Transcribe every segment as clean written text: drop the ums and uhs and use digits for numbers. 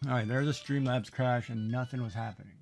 Alright, there's a Streamlabs crash and nothing was happening.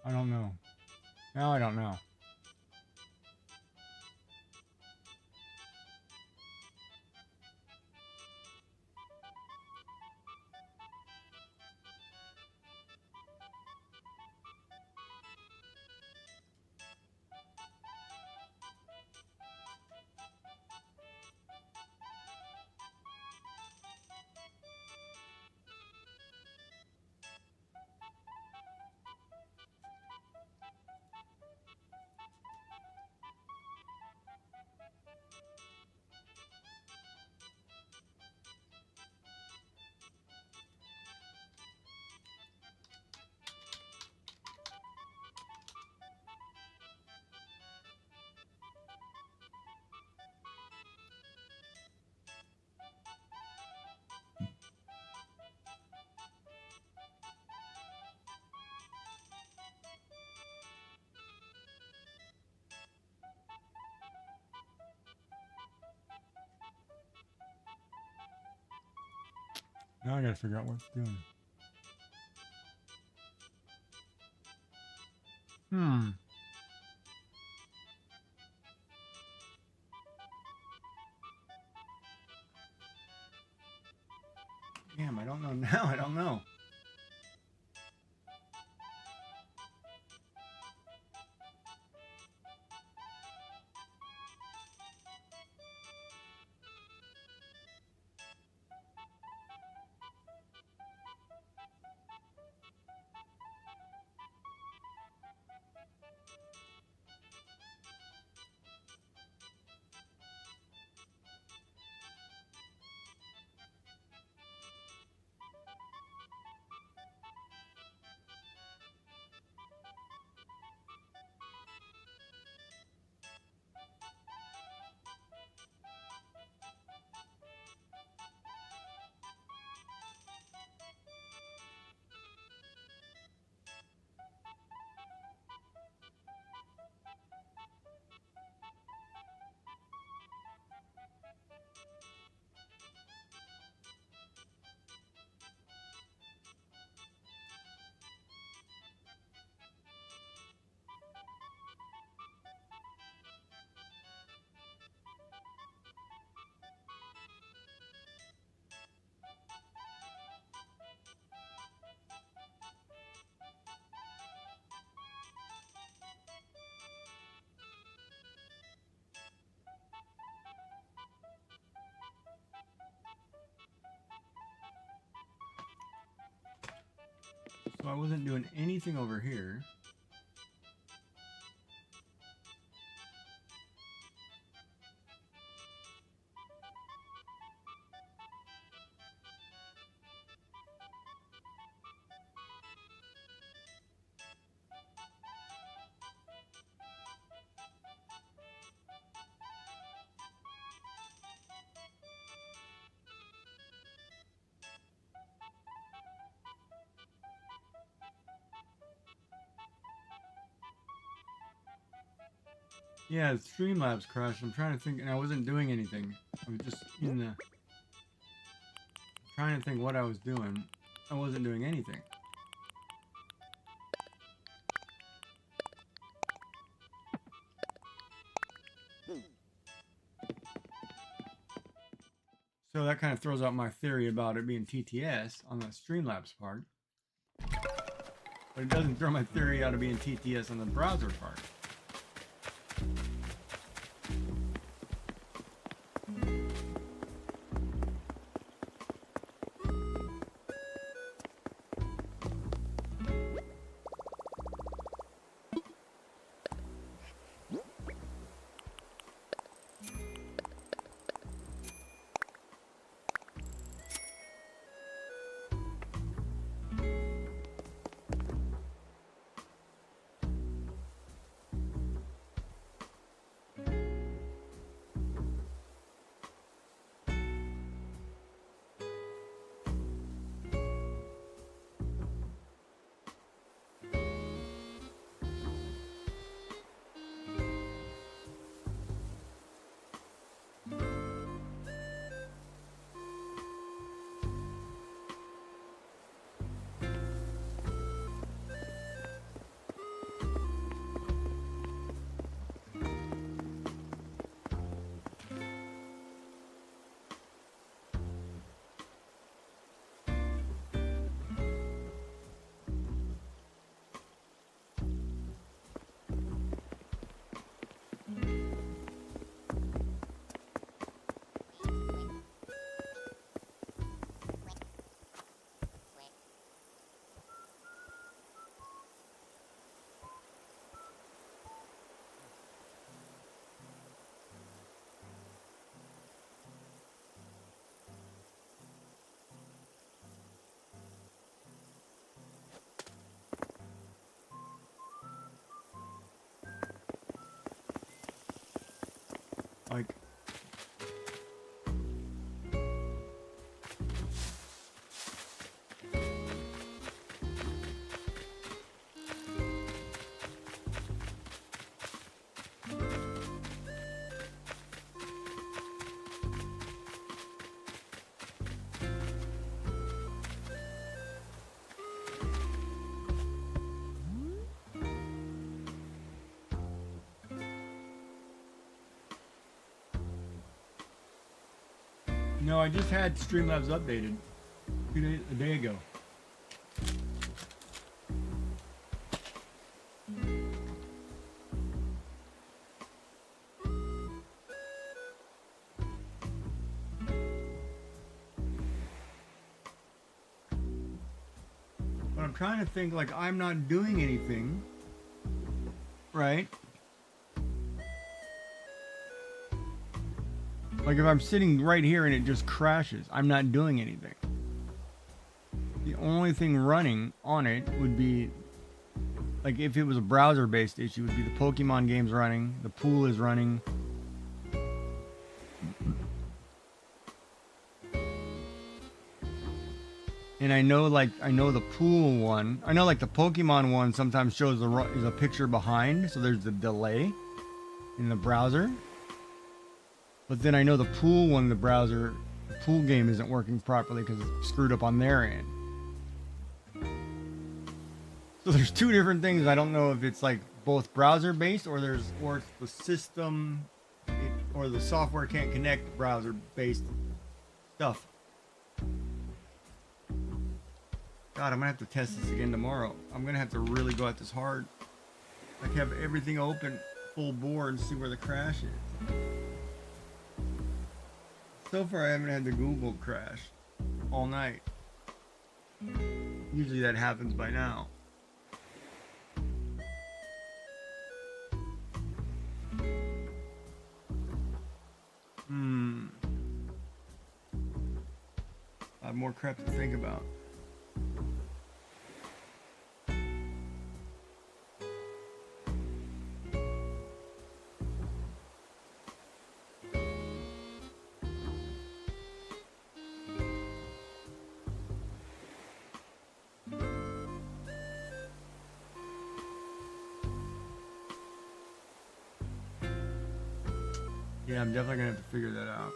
I don't know. Now I don't know. Now I gotta figure out what it's doing. Damn, I don't know now. I don't know. So I wasn't doing anything over here. Yeah, Streamlabs crashed. I'm trying to think, and I wasn't doing anything. I was just in the... trying to think what I was doing. I wasn't doing anything. So that kind of throws out my theory about it being TTS on the Streamlabs part. But it doesn't throw my theory out of being TTS on the browser part. Like, no, I just had Streamlabs updated a day ago. But I'm trying to think, like, I'm not doing anything, right? Like, if I'm sitting right here and it just crashes, I'm not doing anything. The only thing running on it would be, like, if it was a browser-based issue, would be the Pokemon games running, the pool is running. And I know the pool one. I know, like, the Pokemon one sometimes shows is a picture behind, so there's the delay in the browser. But then I know the pool one, the pool game isn't working properly because it's screwed up on their end. So there's two different things. I don't know if it's like both browser based or it's the system or the software can't connect browser based stuff. God, I'm gonna have to test this again tomorrow. I'm gonna have to really go at this hard. Like, have everything open full bore and see where the crash is. So far I haven't had the Google crash all night. Usually that happens by now. I have more crap to think about. Yeah, I'm definitely gonna have to figure that out.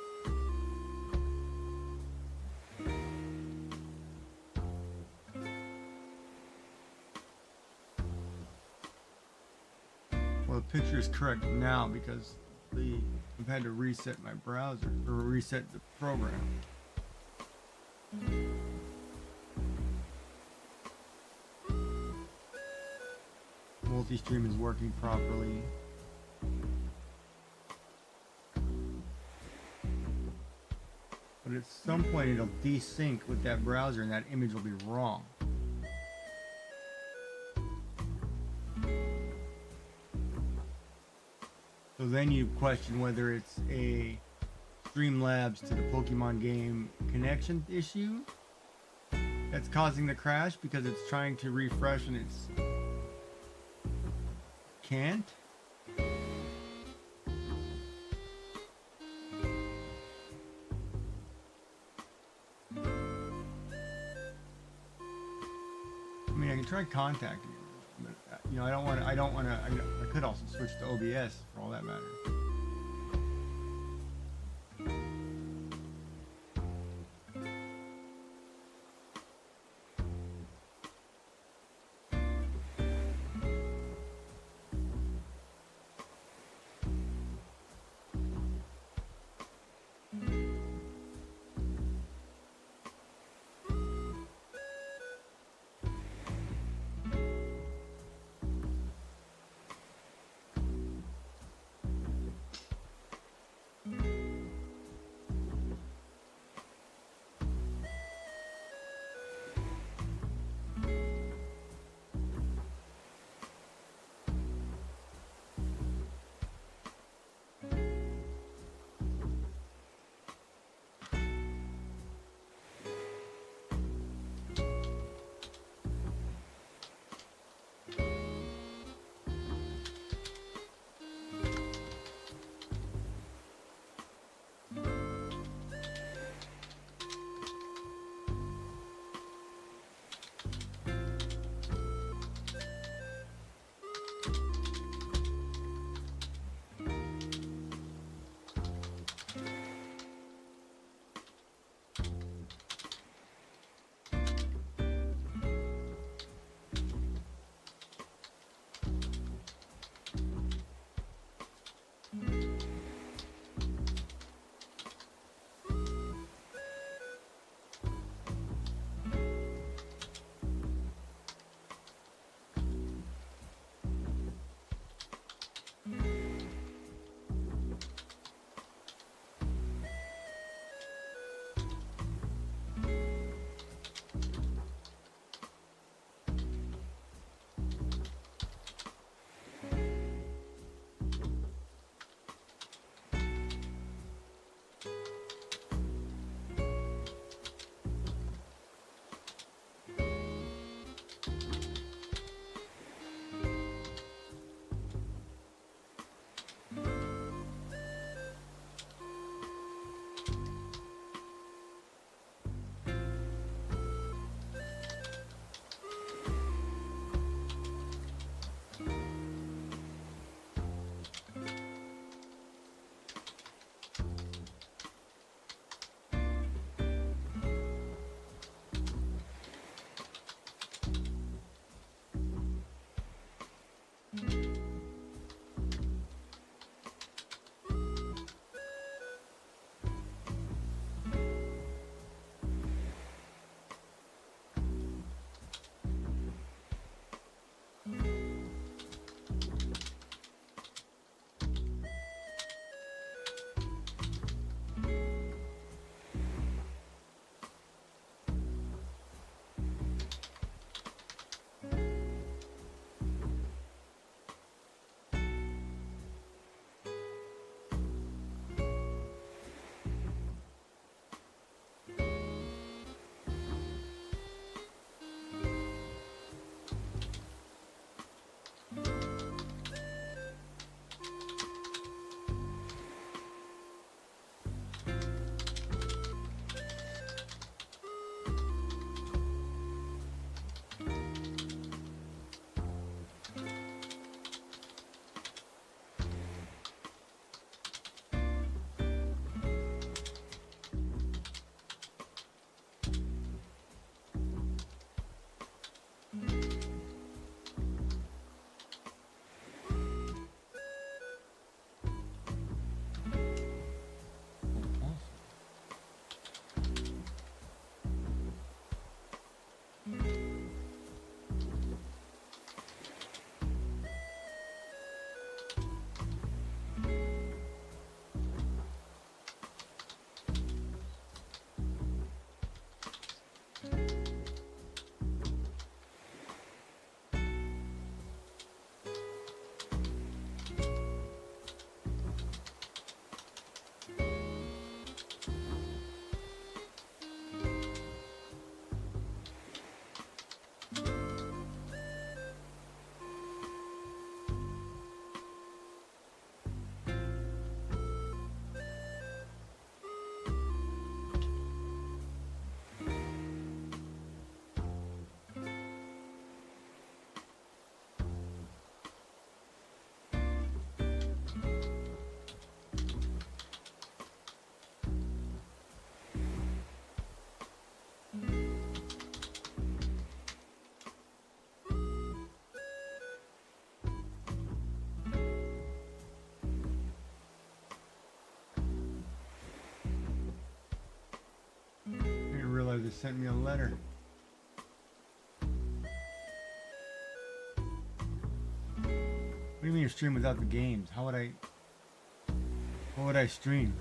Well, the picture is correct now because I've had to reset my browser or reset the program. Multi-stream is working properly. But at some point it'll desync with that browser and that image will be wrong. So then you question whether it's a Streamlabs to the Pokemon game connection issue that's causing the crash because it's trying to refresh and it's can't. I mean, I can try contacting him, but you know, I could also switch to OBS for all that matters. just sent me a letter. What do you mean you stream without the games? How would I... What would I stream?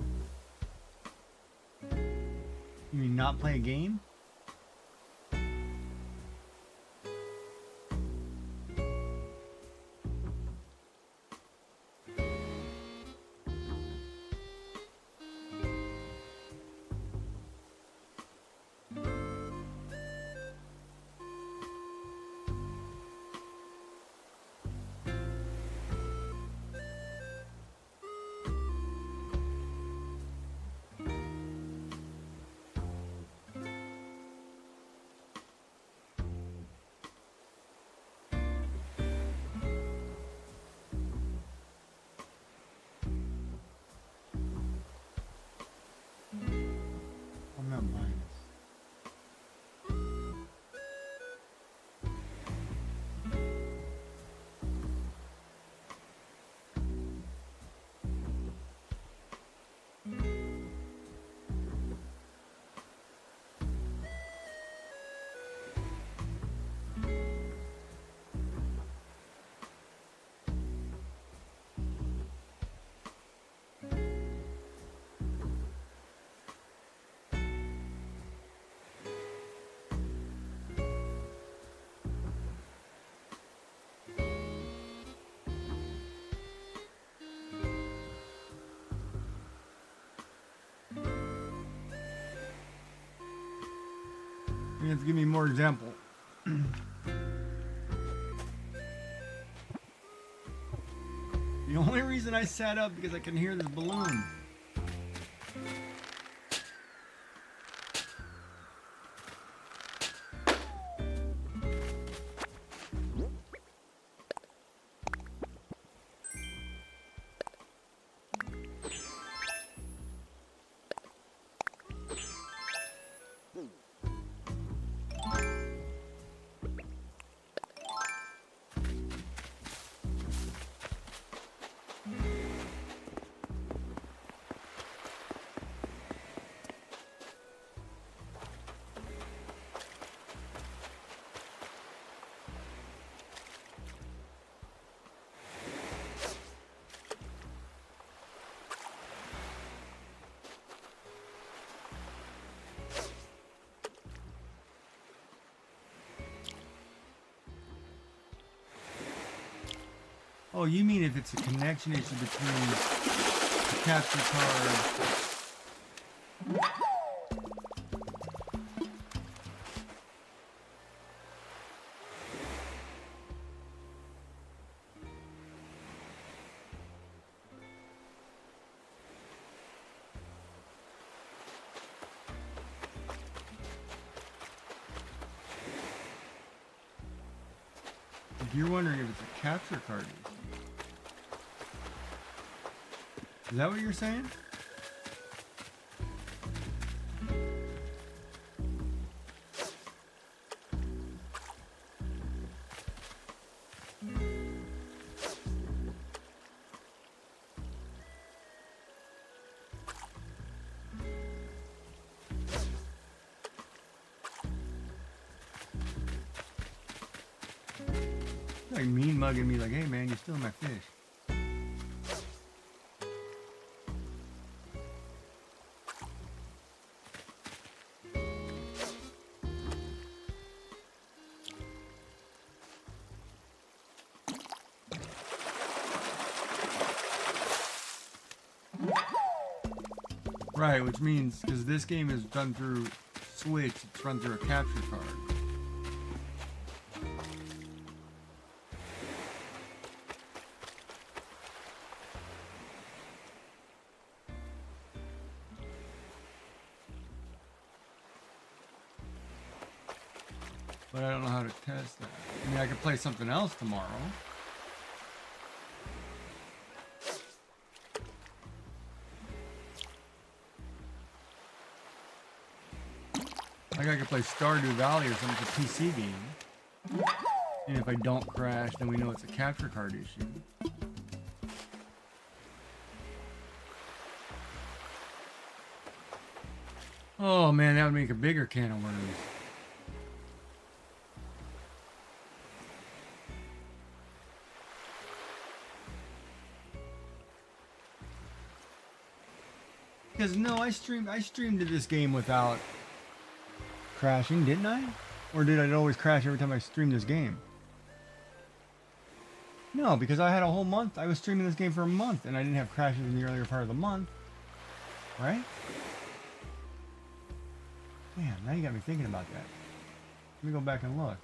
You mean not play a game? I'm not buying this. You have to give me more example. The only reason I sat up because I can hear this balloon. Oh, you mean if it's a connection issue between the capture card... If you're wondering if it's a capture card issue. Is that what you're saying? Like mean mugging me like, hey man, you're stealing my fish. Right, which means, because this game is done through Switch, it's run through a capture card. But I don't know how to test that. I mean, I could play something else tomorrow. Like I could play Stardew Valley or something, it's a PC game. And if I don't crash, then we know it's a capture card issue. Oh man, that would make a bigger can of worms. Because no, I streamed to this game without crashing, didn't I? Or did I always crash every time I streamed this game? No, because I had a whole month. I was streaming this game for a month, and I didn't have crashes in the earlier part of the month. Right? Damn, now you got me thinking about that. Let me go back and look.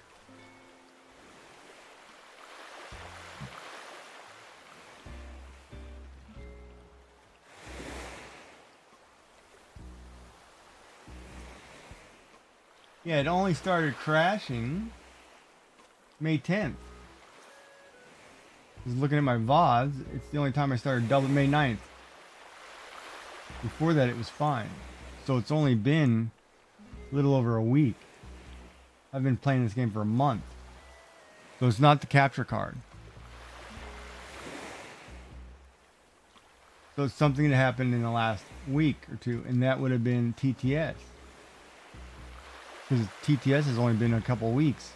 Yeah, it only started crashing May 10th. I was looking at my VODs. It's the only time I started double May 9th. Before that, it was fine. So it's only been a little over a week. I've been playing this game for a month. So it's not the capture card. So it's something that happened in the last week or two, and that would have been TTS. Because TTS has only been a couple weeks.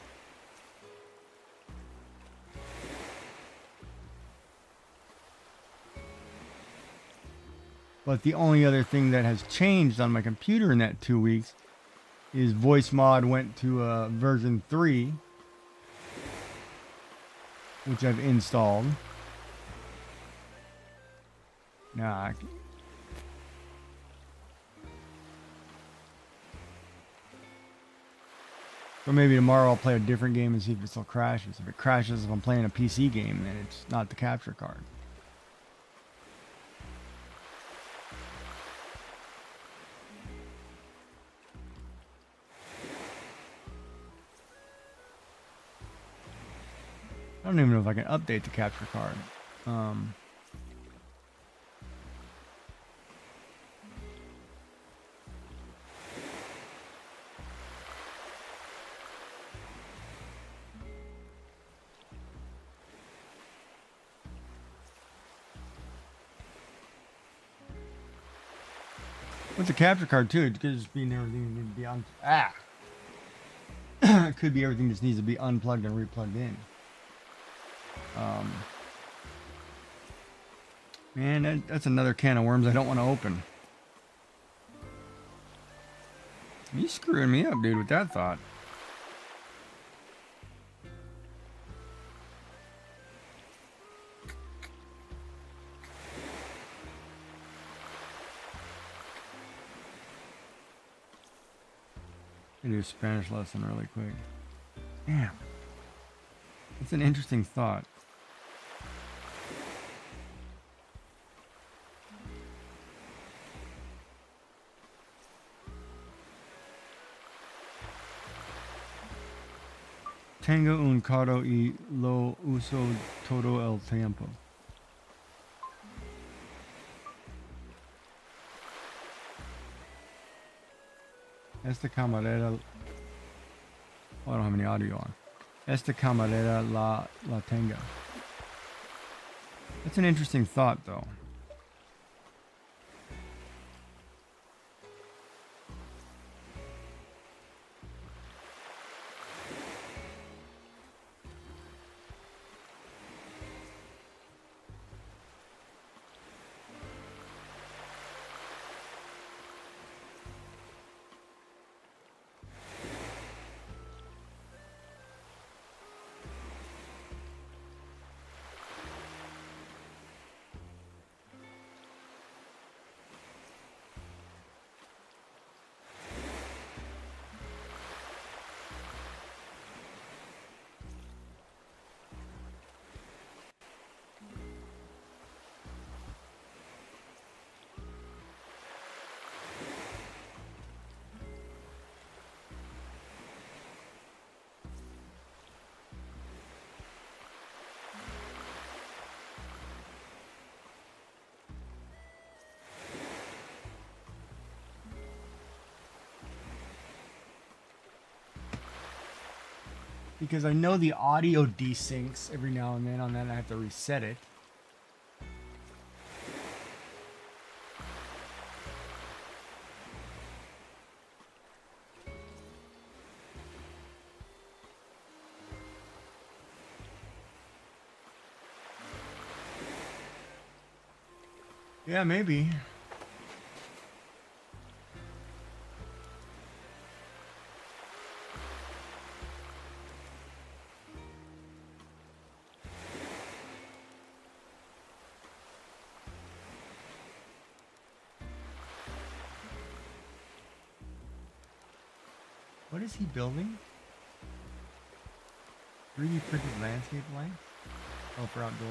But the only other thing that has changed on my computer in that 2 weeks is voice mod went to version 3, which I've installed. Nah. So maybe tomorrow I'll play a different game and see if it still crashes. If it crashes, if I'm playing a PC game, then it's not the capture card. I don't even know if I can update the capture card. With the capture card too, it could just be everything needs to be it could be everything just needs to be unplugged and replugged in. Man, that's another can of worms I don't want to open. You screwing me up, dude, with that thought. Do a Spanish lesson really quick. Damn. It's an interesting thought. Tengo un carro y lo uso todo el tiempo. Esta camarera... Oh, I don't have any audio on. Esta camarera la tengo. That's an interesting thought, though. Because I know the audio desyncs every now and then on that, and I have to reset it. Yeah, maybe. What is he building? 3D printed landscape lights? Oh, for outdoor.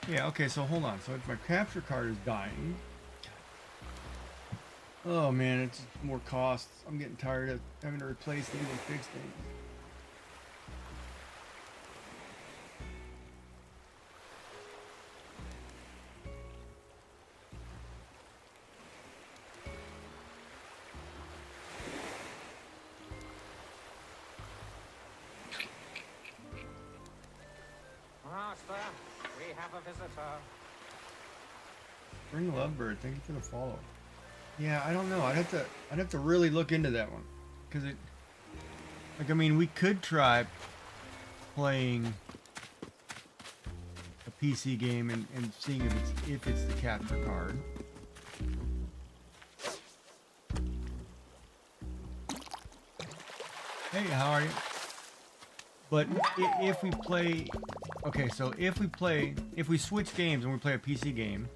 Yeah, okay, so hold on. So if my capture card is dying. Oh man, it's more costs. I'm getting tired of having to replace things and fix things. Master, we have a visitor. Spring Lovebird, thank you for the follow. Yeah, I don't know. I'd have to really look into that one, because it, like, I mean, we could try playing a PC game and seeing if it's the capture card. Hey, how are you? But if we play, okay, so if we switch games and we play a PC game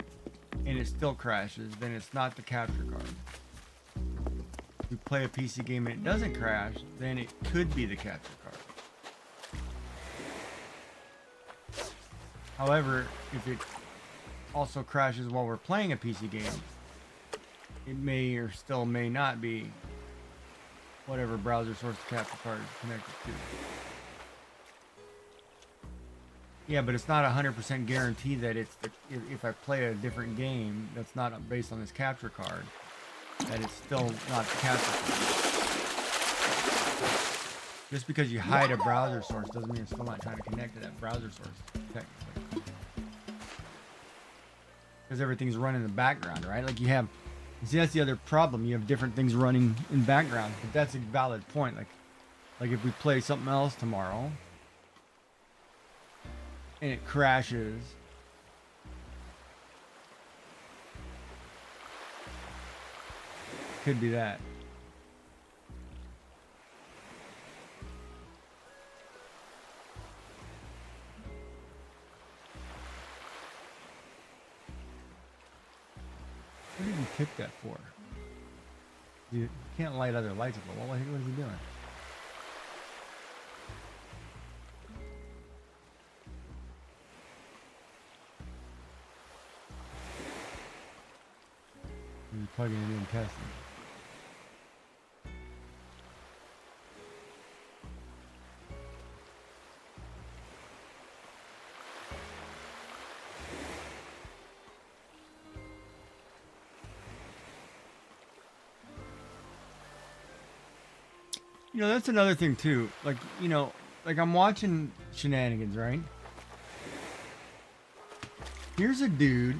and it still crashes, then it's not the capture card. If we play a PC game and it doesn't crash, then it could be the capture card. However, if it also crashes while we're playing a PC game, it may or still may not be whatever browser source the capture card is connected to. Yeah, but it's not 100% guarantee that it's if I play a different game that's not based on this capture card, that it's still not the capture card. Just because you hide a browser source doesn't mean it's still not trying to connect to that browser source, technically. Because everything's running in the background, right? Like you see, that's the other problem. You have different things running in background, but that's a valid point. Like if we play something else tomorrow, and it crashes, could be that. What did he pick that for? You can't light other lights up. What is he doing? He's plugging it in, testing. You know, that's another thing too. Like, you know, like I'm watching Shenanigans, right? Here's a dude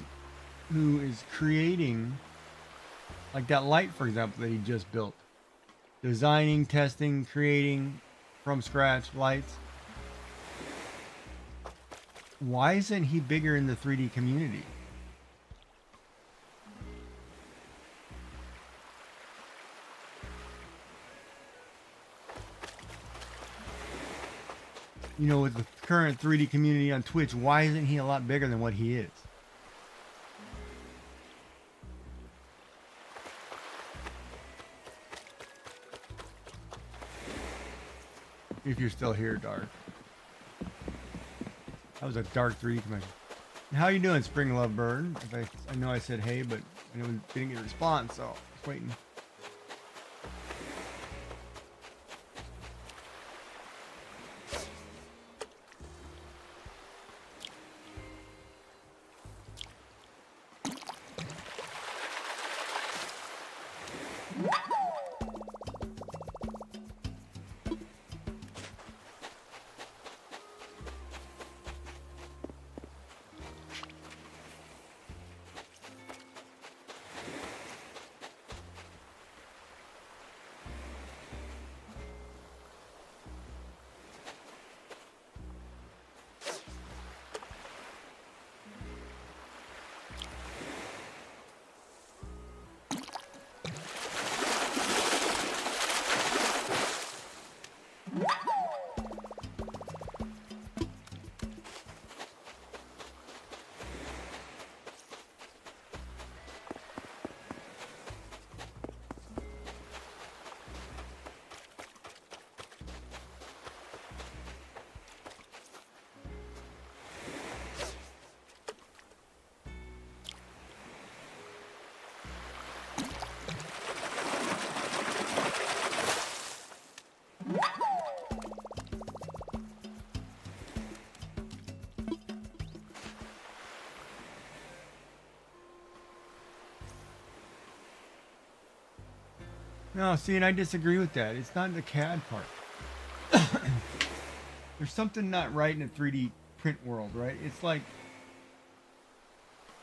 who is creating, like that light, for example, that he just built. Designing, testing, creating from scratch lights. Why isn't he bigger in the 3D community? You know, with the current 3D community on Twitch, why isn't he a lot bigger than what he is? If you're still here, Dark. That was a dark 3D convention. How you doing, Spring Lovebird? I know I said hey, but I didn't get a response, so I was waiting. No, see, and I disagree with that. It's not the CAD part. There's something not right in a 3D print world, right? It's like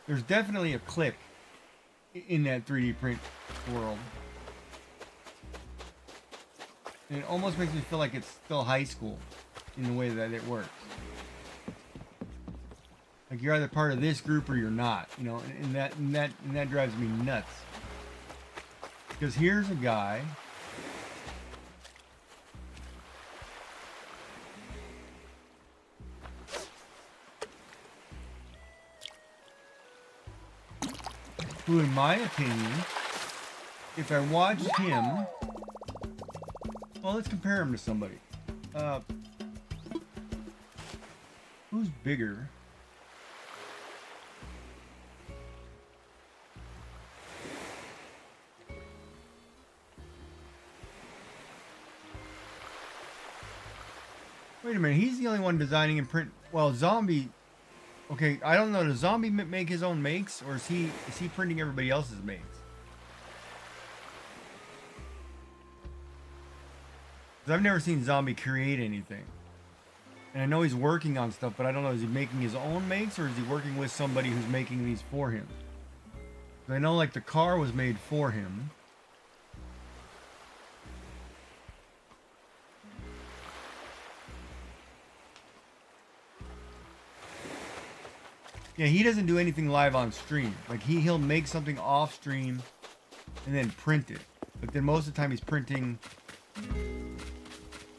there's definitely a click in that 3D print world. And it almost makes me feel like it's still high school in the way that it works. Like you're either part of this group or you're not, you know, and that drives me nuts. Because here's a guy who, in my opinion, if I watched him, well, let's compare him to somebody. Who's bigger? Wait a minute, he's the only one designing and print. Well, Zombie. Okay, I don't know. Does Zombie make his own makes, or is he printing everybody else's makes? 'Cause I've never seen Zombie create anything, and I know he's working on stuff, but I don't know. Is he making his own makes, or is he working with somebody who's making these for him? 'Cause I know, like, the car was made for him. Yeah, he doesn't do anything live on stream. Like he'll make something off stream and then print it. But then most of the time he's printing.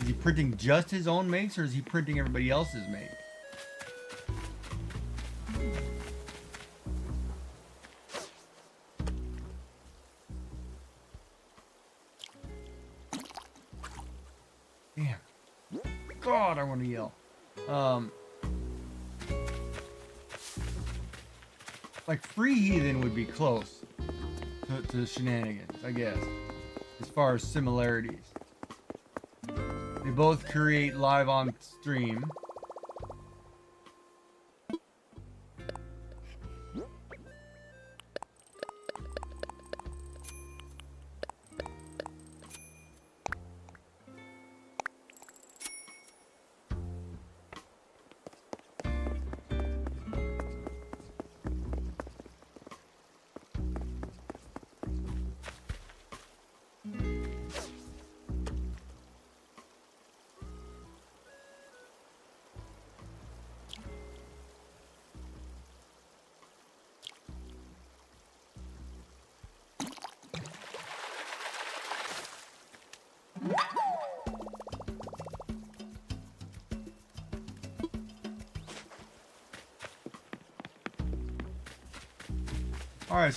Is he printing just his own makes, or is he printing everybody else's make? Damn. God, I want to yell. Like Free Heathen would be close to Shenanigans, I guess, as far as similarities. They both create live on stream.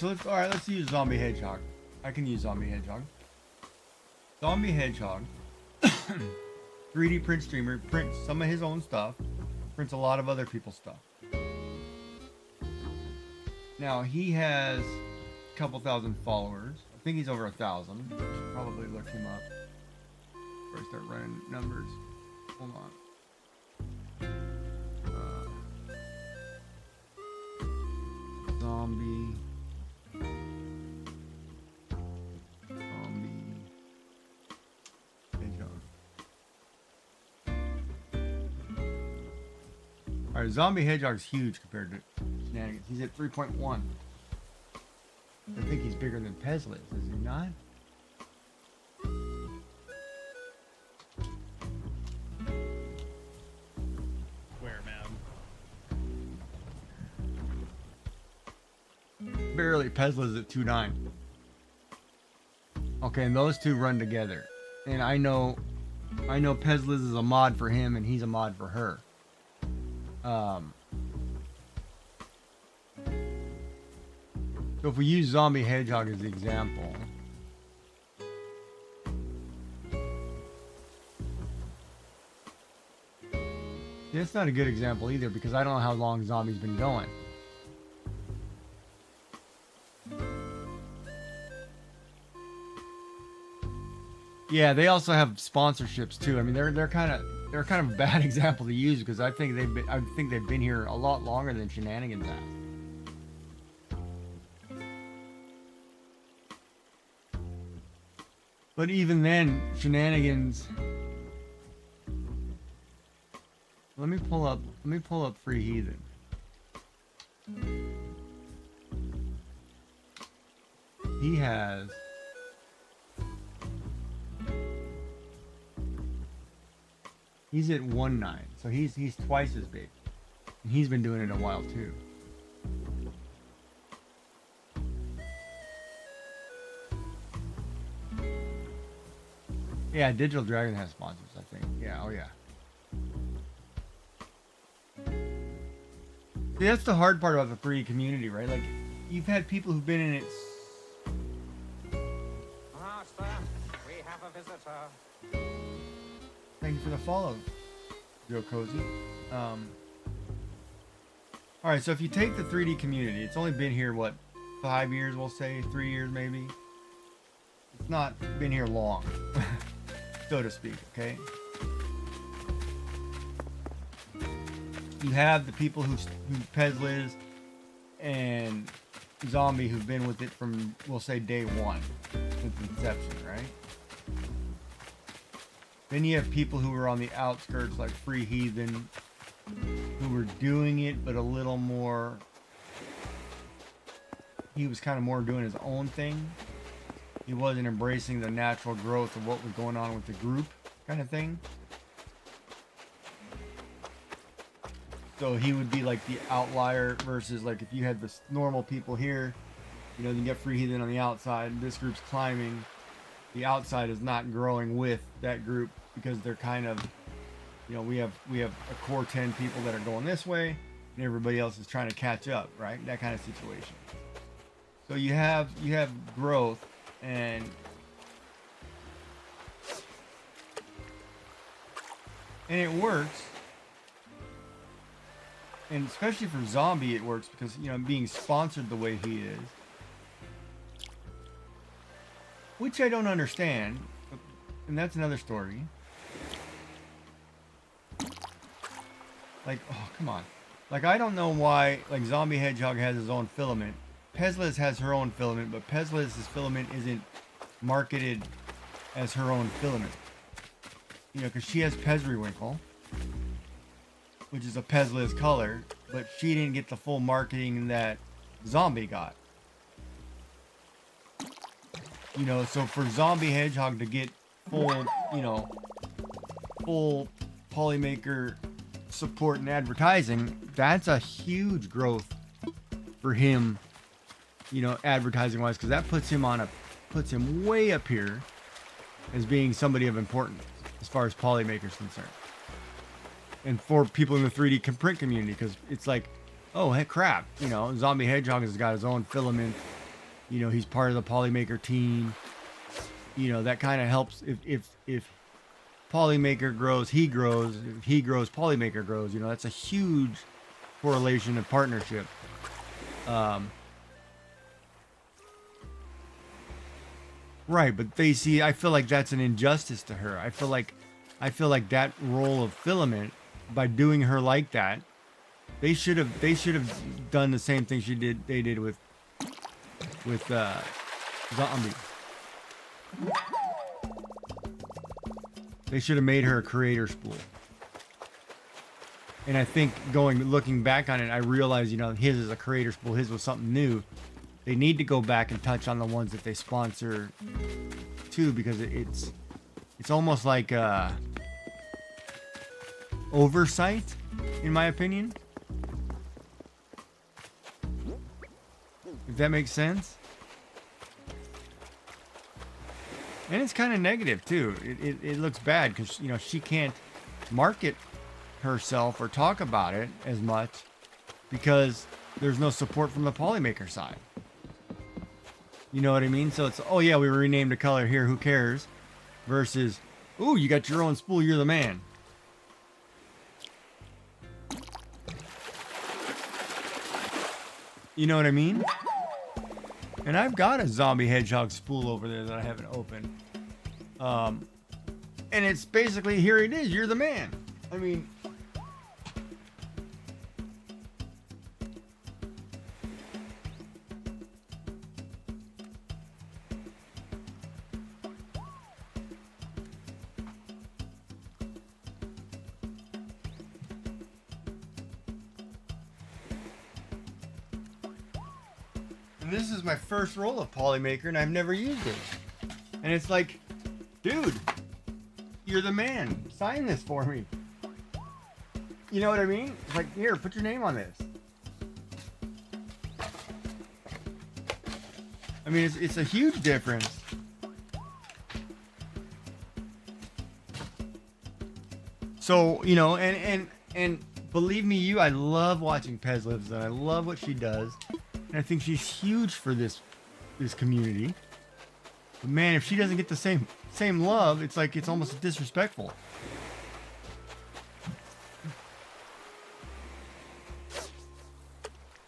Let's use Zombie Hedgehog. I can use Zombie Hedgehog. Zombie Hedgehog, 3D print streamer, prints some of his own stuff, prints a lot of other people's stuff. Now he has a couple thousand followers. I think he's over 1,000. Should probably look him up before I start running numbers. Hold on. Zombie Hedgehog. Alright, Zombie Hedgehog's huge compared to Shenanigans. He's at 3.1. I think he's bigger than Pezlis, is he not? Where, man? Barely. Pezlis at 2.9. Okay, and those two run together. And I know Pezlis is a mod for him and he's a mod for her. So if we use Zombie Hedgehog as the example, it's not a good example either because I don't know how long Zombie's been going. Yeah, they also have sponsorships too. I mean, they're kind of a bad example to use because I think they've been here a lot longer than Shenanigans has. But even then, shenanigans. Let me pull up Free Heathen. He has he's at 1.9, so he's twice as big. And he's been doing it a while too. Yeah, Digital Dragon has sponsors, I think. Yeah, oh yeah. See, that's the hard part about the free community, right? Like, you've had people who've been in it. Master, we have a visitor. Thank you for the follow, Joe Cozy. All right, so if you take the 3D community, it's only been here, what, 5 years, we'll say, 3 years maybe? It's not been here long, so to speak, okay? You have the people who Pezliz and Zombie who've been with it from, we'll say, day one, since inception, right? Then you have people who were on the outskirts, like Free Heathen, who were doing it, but a little more. He was kind of more doing his own thing. He wasn't embracing the natural growth of what was going on with the group, kind of thing. So he would be like the outlier versus like if you had the normal people here, you know, you get Free Heathen on the outside, this group's climbing. The outside is not growing with that group because they're kind of, you know, we have a core 10 people that are going this way and everybody else is trying to catch up, right? That kind of situation. So you have growth and it works. And especially for Zombie it works because, you know, being sponsored the way he is. Which I don't understand, and that's another story. Like, oh, come on. Like, I don't know why, like, Zombie Hedgehog has his own filament. Pezliz has her own filament, but Pezliz's filament isn't marketed as her own filament. You know, because she has Pezriwinkle, which is a Pezliz color, but she didn't get the full marketing that Zombie got. You know, so for Zombie Hedgehog to get full, you know, full Polymaker support and advertising, that's a huge growth for him, you know, advertising wise, because that puts him way up here as being somebody of importance as far as Polymaker's concerned. And for people in the 3D print community, because it's like, oh, heck, crap, you know, Zombie Hedgehog has got his own filament. You know, he's part of the Polymaker team. You know, that kind of helps. If Polymaker grows, he grows. If he grows, Polymaker grows. You know, that's a huge correlation and partnership. Right, but they see. I feel like that's an injustice to her. I feel like that role of filament, by doing her like that, they should have done the same thing they did with Zombie. They should have made her a creator spool. And I think looking back on it, I realized, you know, his is a creator spool. His was something new. They need to go back and touch on the ones that they sponsor too, because it's almost like oversight, in my opinion. If that makes sense. And it's kind of negative too. It looks bad because, you know, she can't market herself or talk about it as much because there's no support from the Polymaker side. You know what I mean? So it's, oh yeah, we renamed a color here, who cares? Versus, ooh, you got your own spool, you're the man. You know what I mean? And I've got a Zombie Hedgehog spool over there that I haven't opened. And it's basically, here it is, you're the man. I mean, And this is my first roll of Polymaker, and I've never used it. And it's like, dude, you're the man. Sign this for me. You know what I mean? It's like, here, put your name on this. I mean, it's a huge difference. So, you know, and believe me, I love watching Pez Lives, and I love what she does. And I think she's huge for this community. But man, if she doesn't get the same love, it's like it's almost disrespectful.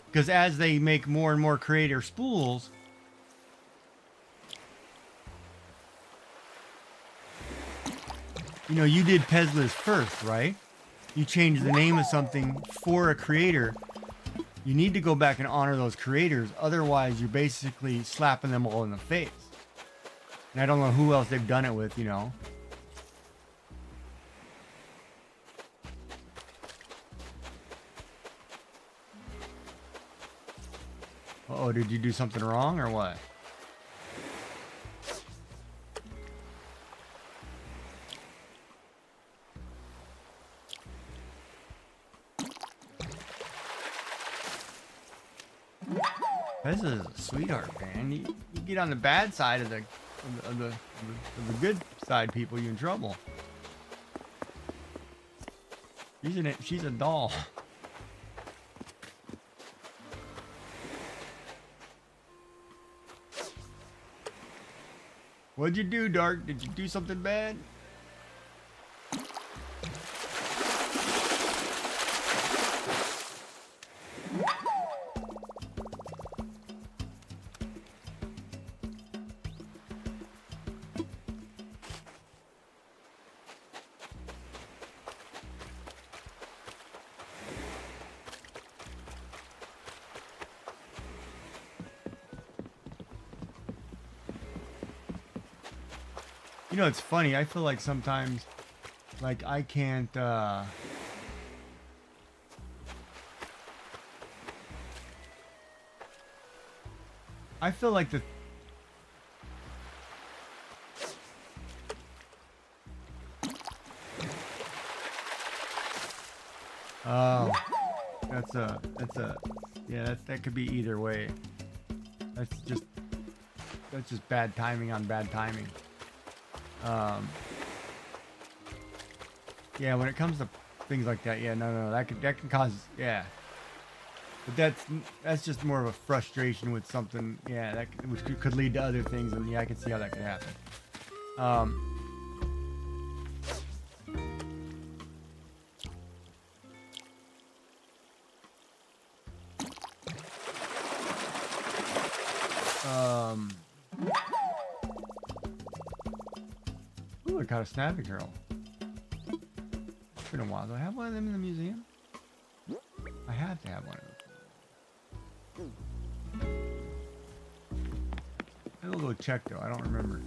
Because as they make more and more creator spools, you know, you did Pez Lives first, right? You changed the name of something for a creator. You need to go back and honor those creators. Otherwise, you're basically slapping them all in the face. And I don't know who else they've done it with, you know. Uh-oh, did you do something wrong or what? This is a sweetheart, man. You get on the bad side of the good side, people, you're in trouble. She's a doll. What'd you do, Dark? Did you do something bad? You know, it's funny. I feel like sometimes, like, I can't, I feel like the... Oh, yeah, that could be either way. That's just bad timing on bad timing. Yeah, when it comes to things like that, yeah, no, that can cause, yeah. But that's just more of a frustration with something, yeah, which could lead to other things, and yeah, I can see how that could happen. Ooh, I caught a snapping turtle. It's been a while. Do I have one of them in the museum? I have to have one of them. I will go check though. I don't remember.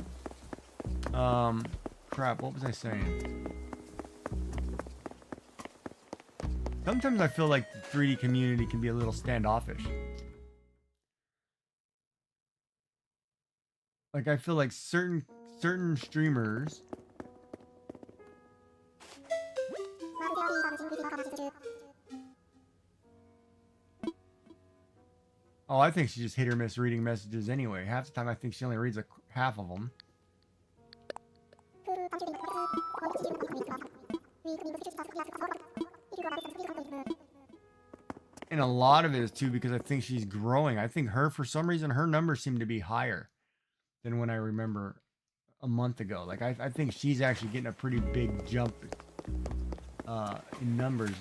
Crap. What was I saying? Sometimes I feel like the 3D community can be a little standoffish. Like I feel like certain streamers Oh, I think she just hit or miss reading messages anyway. Half the time I think she only reads half of them. And a lot of it is too because I think she's growing. I think for some reason, her numbers seem to be higher than when I remember a month ago. Like I think she's actually getting a pretty big jump in numbers.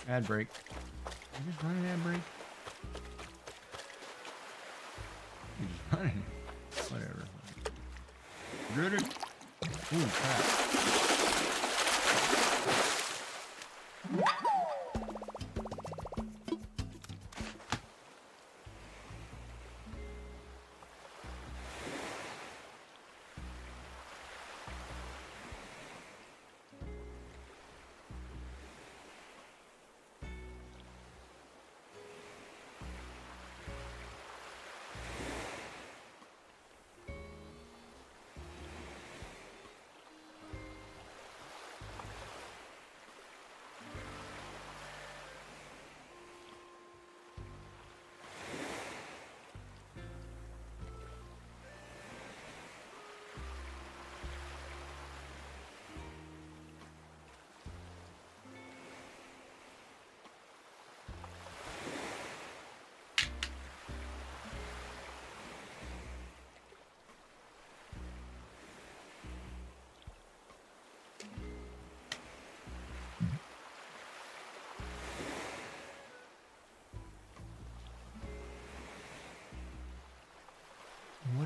Ad break. I'm just running ad break. You're just running. Whatever. Good it. Ooh, crap.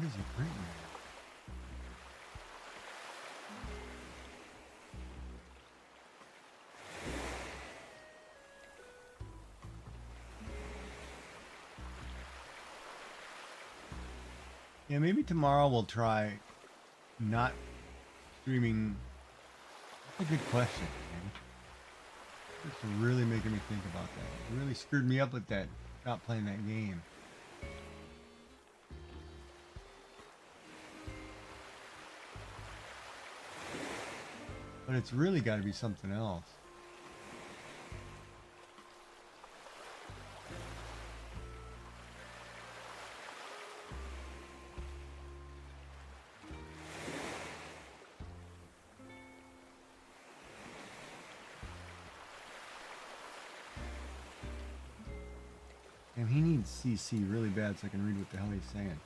What is he printing? Yeah, maybe tomorrow we'll try not streaming. That's a good question, man. It's really making me think about that. It really screwed me up with that, not playing that game. But it's really got to be something else. And he needs CC really bad so I can read what the hell he's saying.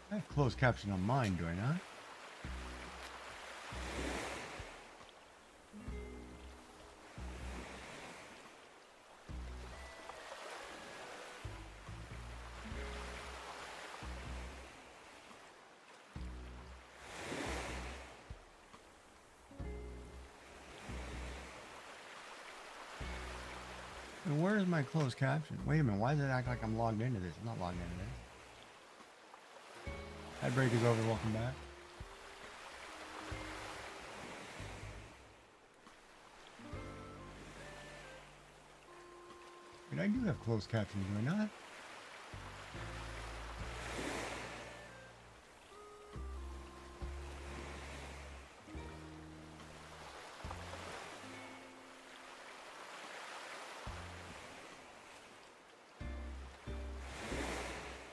I have closed caption on mine, do I not? And where is my closed caption? Wait a minute, why does it act like I'm logged into this? I'm not logged into this. Ad break is over, welcome back. Wait, I do have closed captions, do I not?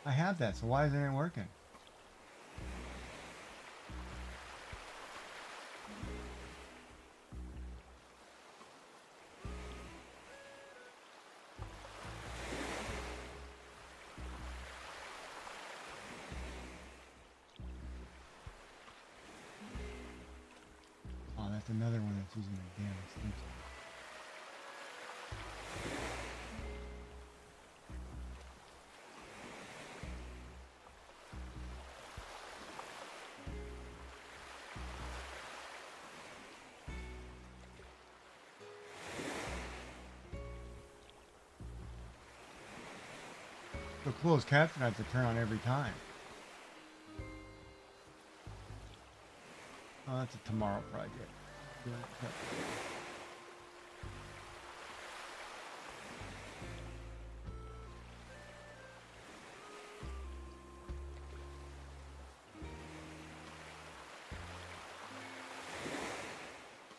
I have that, so why isn't it working? Oh, that's another one that's using a damn extension. The closed caption I have to turn on every time. Oh, that's a tomorrow project.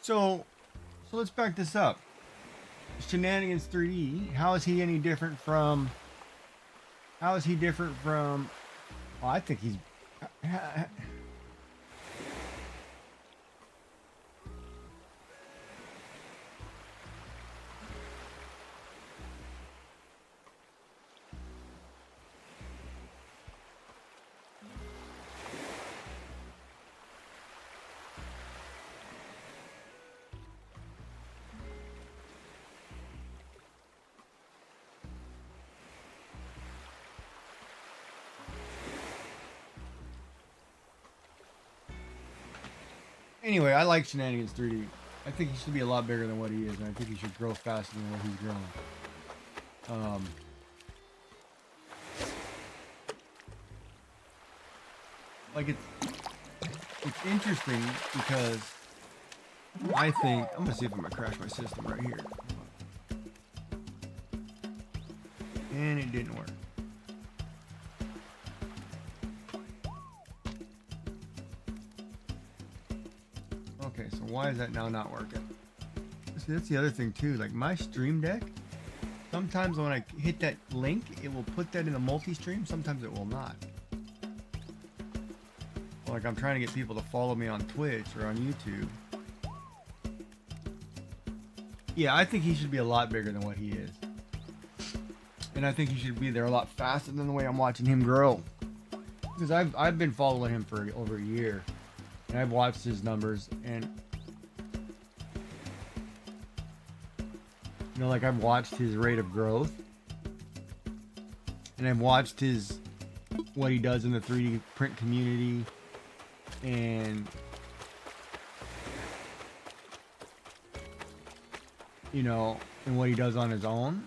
So let's back this up. Shenanigans 3D. How is he any different from? How is he different from? Well, I think he's. Anyway, I like Shenanigans 3D. I think he should be a lot bigger than what he is, and I think he should grow faster than what he's growing. Like it's interesting because I think I'm gonna see if I'm gonna crash my system right here, and it didn't work. Okay, so why is that now not working? See, that's the other thing too. Like my Stream Deck, sometimes when I hit that link, it will put that in a multi-stream. Sometimes it will not. Like I'm trying to get people to follow me on Twitch or on YouTube. Yeah, I think he should be a lot bigger than what he is. And I think he should be there a lot faster than the way I'm watching him grow. Because I've been following him for over a year. And I've watched his numbers, and You know, like I've watched his rate of growth, and I've watched what he does in the 3D print community, and you know, and what he does on his own.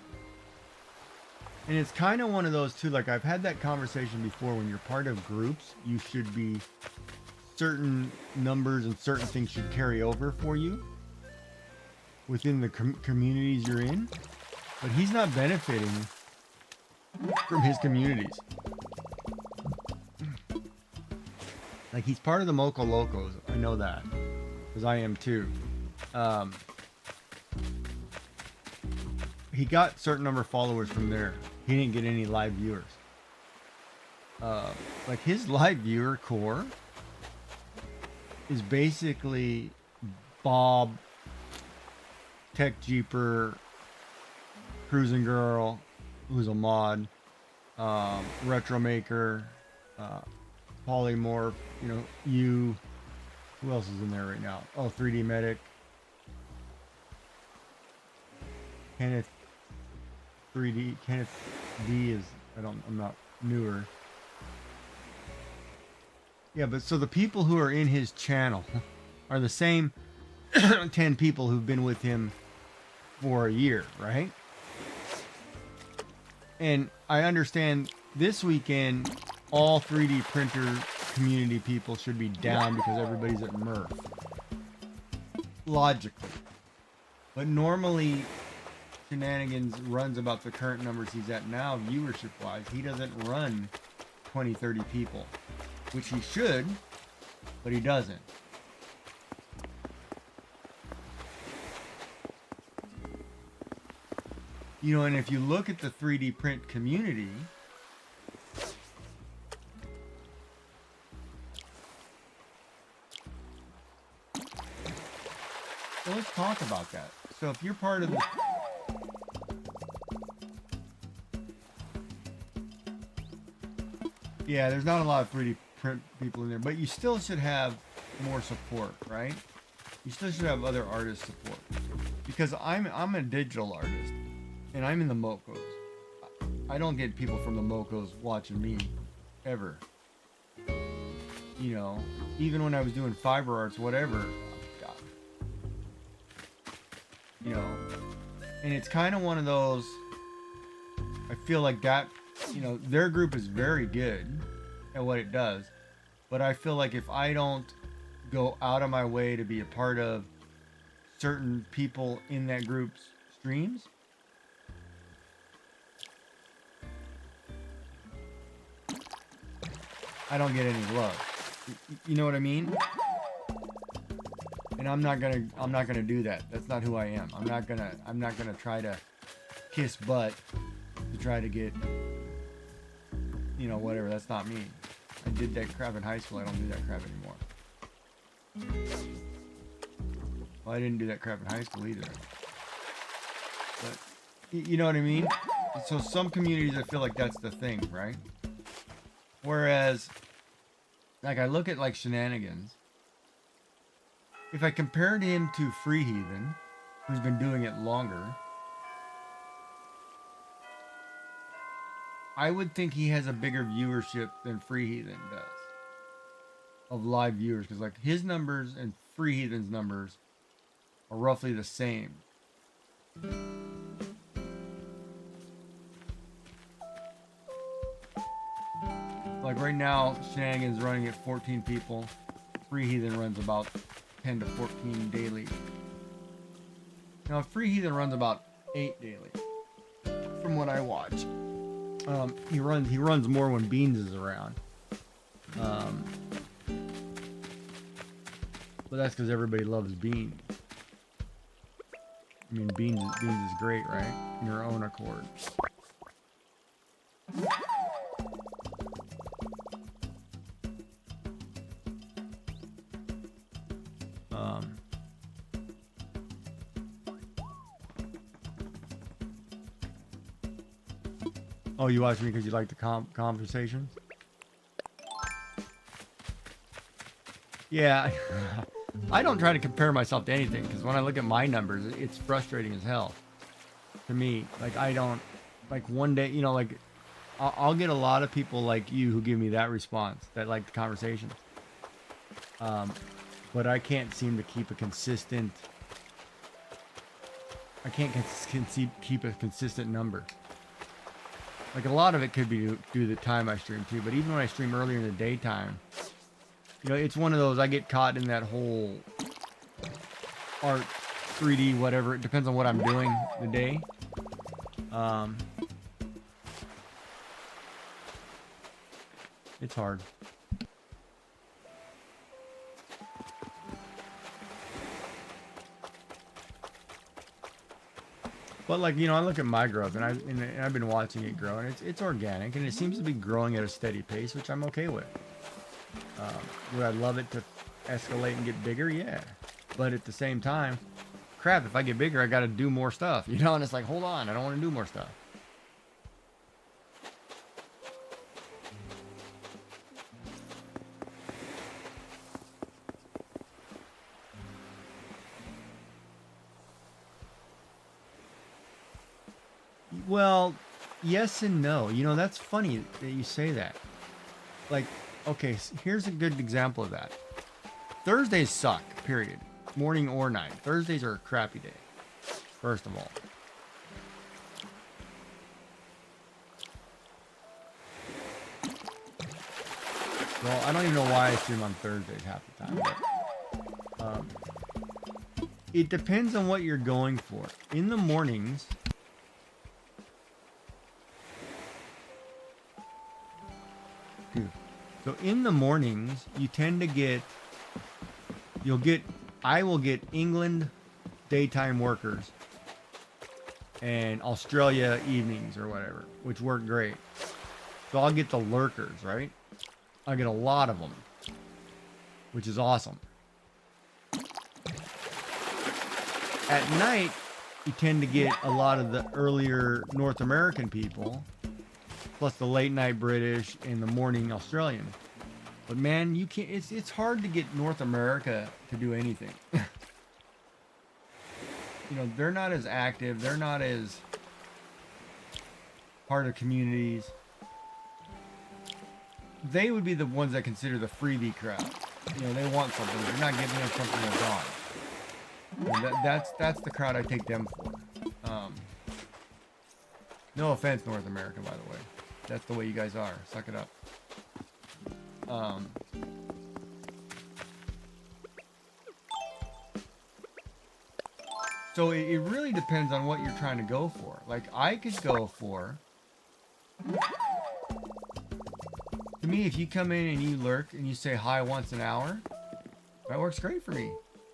And it's kind of one of those too, like I've had that conversation before, when you're part of groups, you should be, certain numbers and certain things should carry over for you within the communities you're in. But he's not benefiting from his communities. Like, he's part of the Moco Locos. I know that, because I am too. He got certain number of followers from there. He didn't get any live viewers. Like, his live viewer core is basically Bob, Tech Jeeper, Cruising Girl, who's a mod, Retro Maker, Polymorph, you know, who else is in there right now? Oh, 3D Medic, Kenneth D is, I'm not newer. Yeah, but so the people who are in his channel are the same 10 people who've been with him for a year, right? And I understand this weekend, all 3D printer community people should be down because everybody's at Murph. Logically. But normally, Shenanigans runs about the current numbers he's at now, viewership-wise. He doesn't run 20, 30 people, which he should, but he doesn't. You know, and if you look at the 3D print community, so let's talk about that. So if you're part of the... Yeah, there's not a lot of 3D print people in there, but you still should have more support, right? You still should have other artist support. Because I'm a digital artist, and I'm in the Mocos. I don't get people from the Mocos watching me, ever. You know, even when I was doing fiber arts, whatever, God. You know, and it's kind of one of those, I feel like that, you know, their group is very good at what it does, but I feel like if I don't go out of my way to be a part of certain people in that group's streams, I don't get any love. You know what I mean? And I'm not gonna do that. That's not who I am. I'm not gonna try to kiss butt to try to get, you know, whatever. That's not me. I did that crap in high school. I don't do that crap anymore. Well, I didn't do that crap in high school either. But you know what I mean? So some communities, I feel like that's the thing, right? Whereas, like, I look at like Shenanigans. If I compared him to Free Heathen, who's been doing it longer, I would think he has a bigger viewership than Free Heathen does of live viewers, because like his numbers and Free Heathen's numbers are roughly the same. Like right now, Shenanigans running at 14 people. Free Heathen runs about 10 to 14 daily. Now, Free Heathen runs about 8 daily, from what I watch. He runs more when Beans is around. But that's because everybody loves Beans. I mean, Beans is great, right? In her own accord. Oh, you watch me because you like the conversations? Yeah, I don't try to compare myself to anything, because when I look at my numbers, it's frustrating as hell. To me, like I don't like one day, you know, like I'll get a lot of people like you who give me that response, that like the conversation. But I can't seem to keep a consistent. I can't keep a consistent number. Like a lot of it could be due to the time I stream too. But even when I stream earlier in the daytime, you know, it's one of those I get caught in that whole art, 3D, whatever. It depends on what I'm doing the day. It's hard. But like, you know, I look at my growth and I've been watching it grow, and it's organic and it seems to be growing at a steady pace, which I'm okay with. Would I love it to escalate and get bigger? Yeah. But at the same time, crap, if I get bigger, I got to do more stuff, you know? And it's like, hold on, I don't want to do more stuff. Well, yes and no. You know, that's funny that you say that. Like, okay, here's a good example of that. Thursdays suck, period. Morning or night. Thursdays are a crappy day, first of all. Well, I don't even know why I stream on Thursdays half the time. But, it depends on what you're going for. In the mornings... So in the mornings, you tend to get... I will get England daytime workers and Australia evenings or whatever, which work great. So I'll get the lurkers, right? I get a lot of them, which is awesome. At night, you tend to get a lot of the earlier North American people, plus the late night British and the morning Australian. But man, you can't. It's hard to get North America to do anything. You know, they're not as active. They're not as part of communities. They would be the ones that consider the freebie crowd. You know, they want something. You're not giving them something that's on. You know, that's the crowd I take them for. No offense, North America, by the way. That's the way you guys are. Suck it up. So it really depends on what you're trying to go for. Like, I could go for... To me, if you come in and you lurk and you say hi once an hour, that works great for me.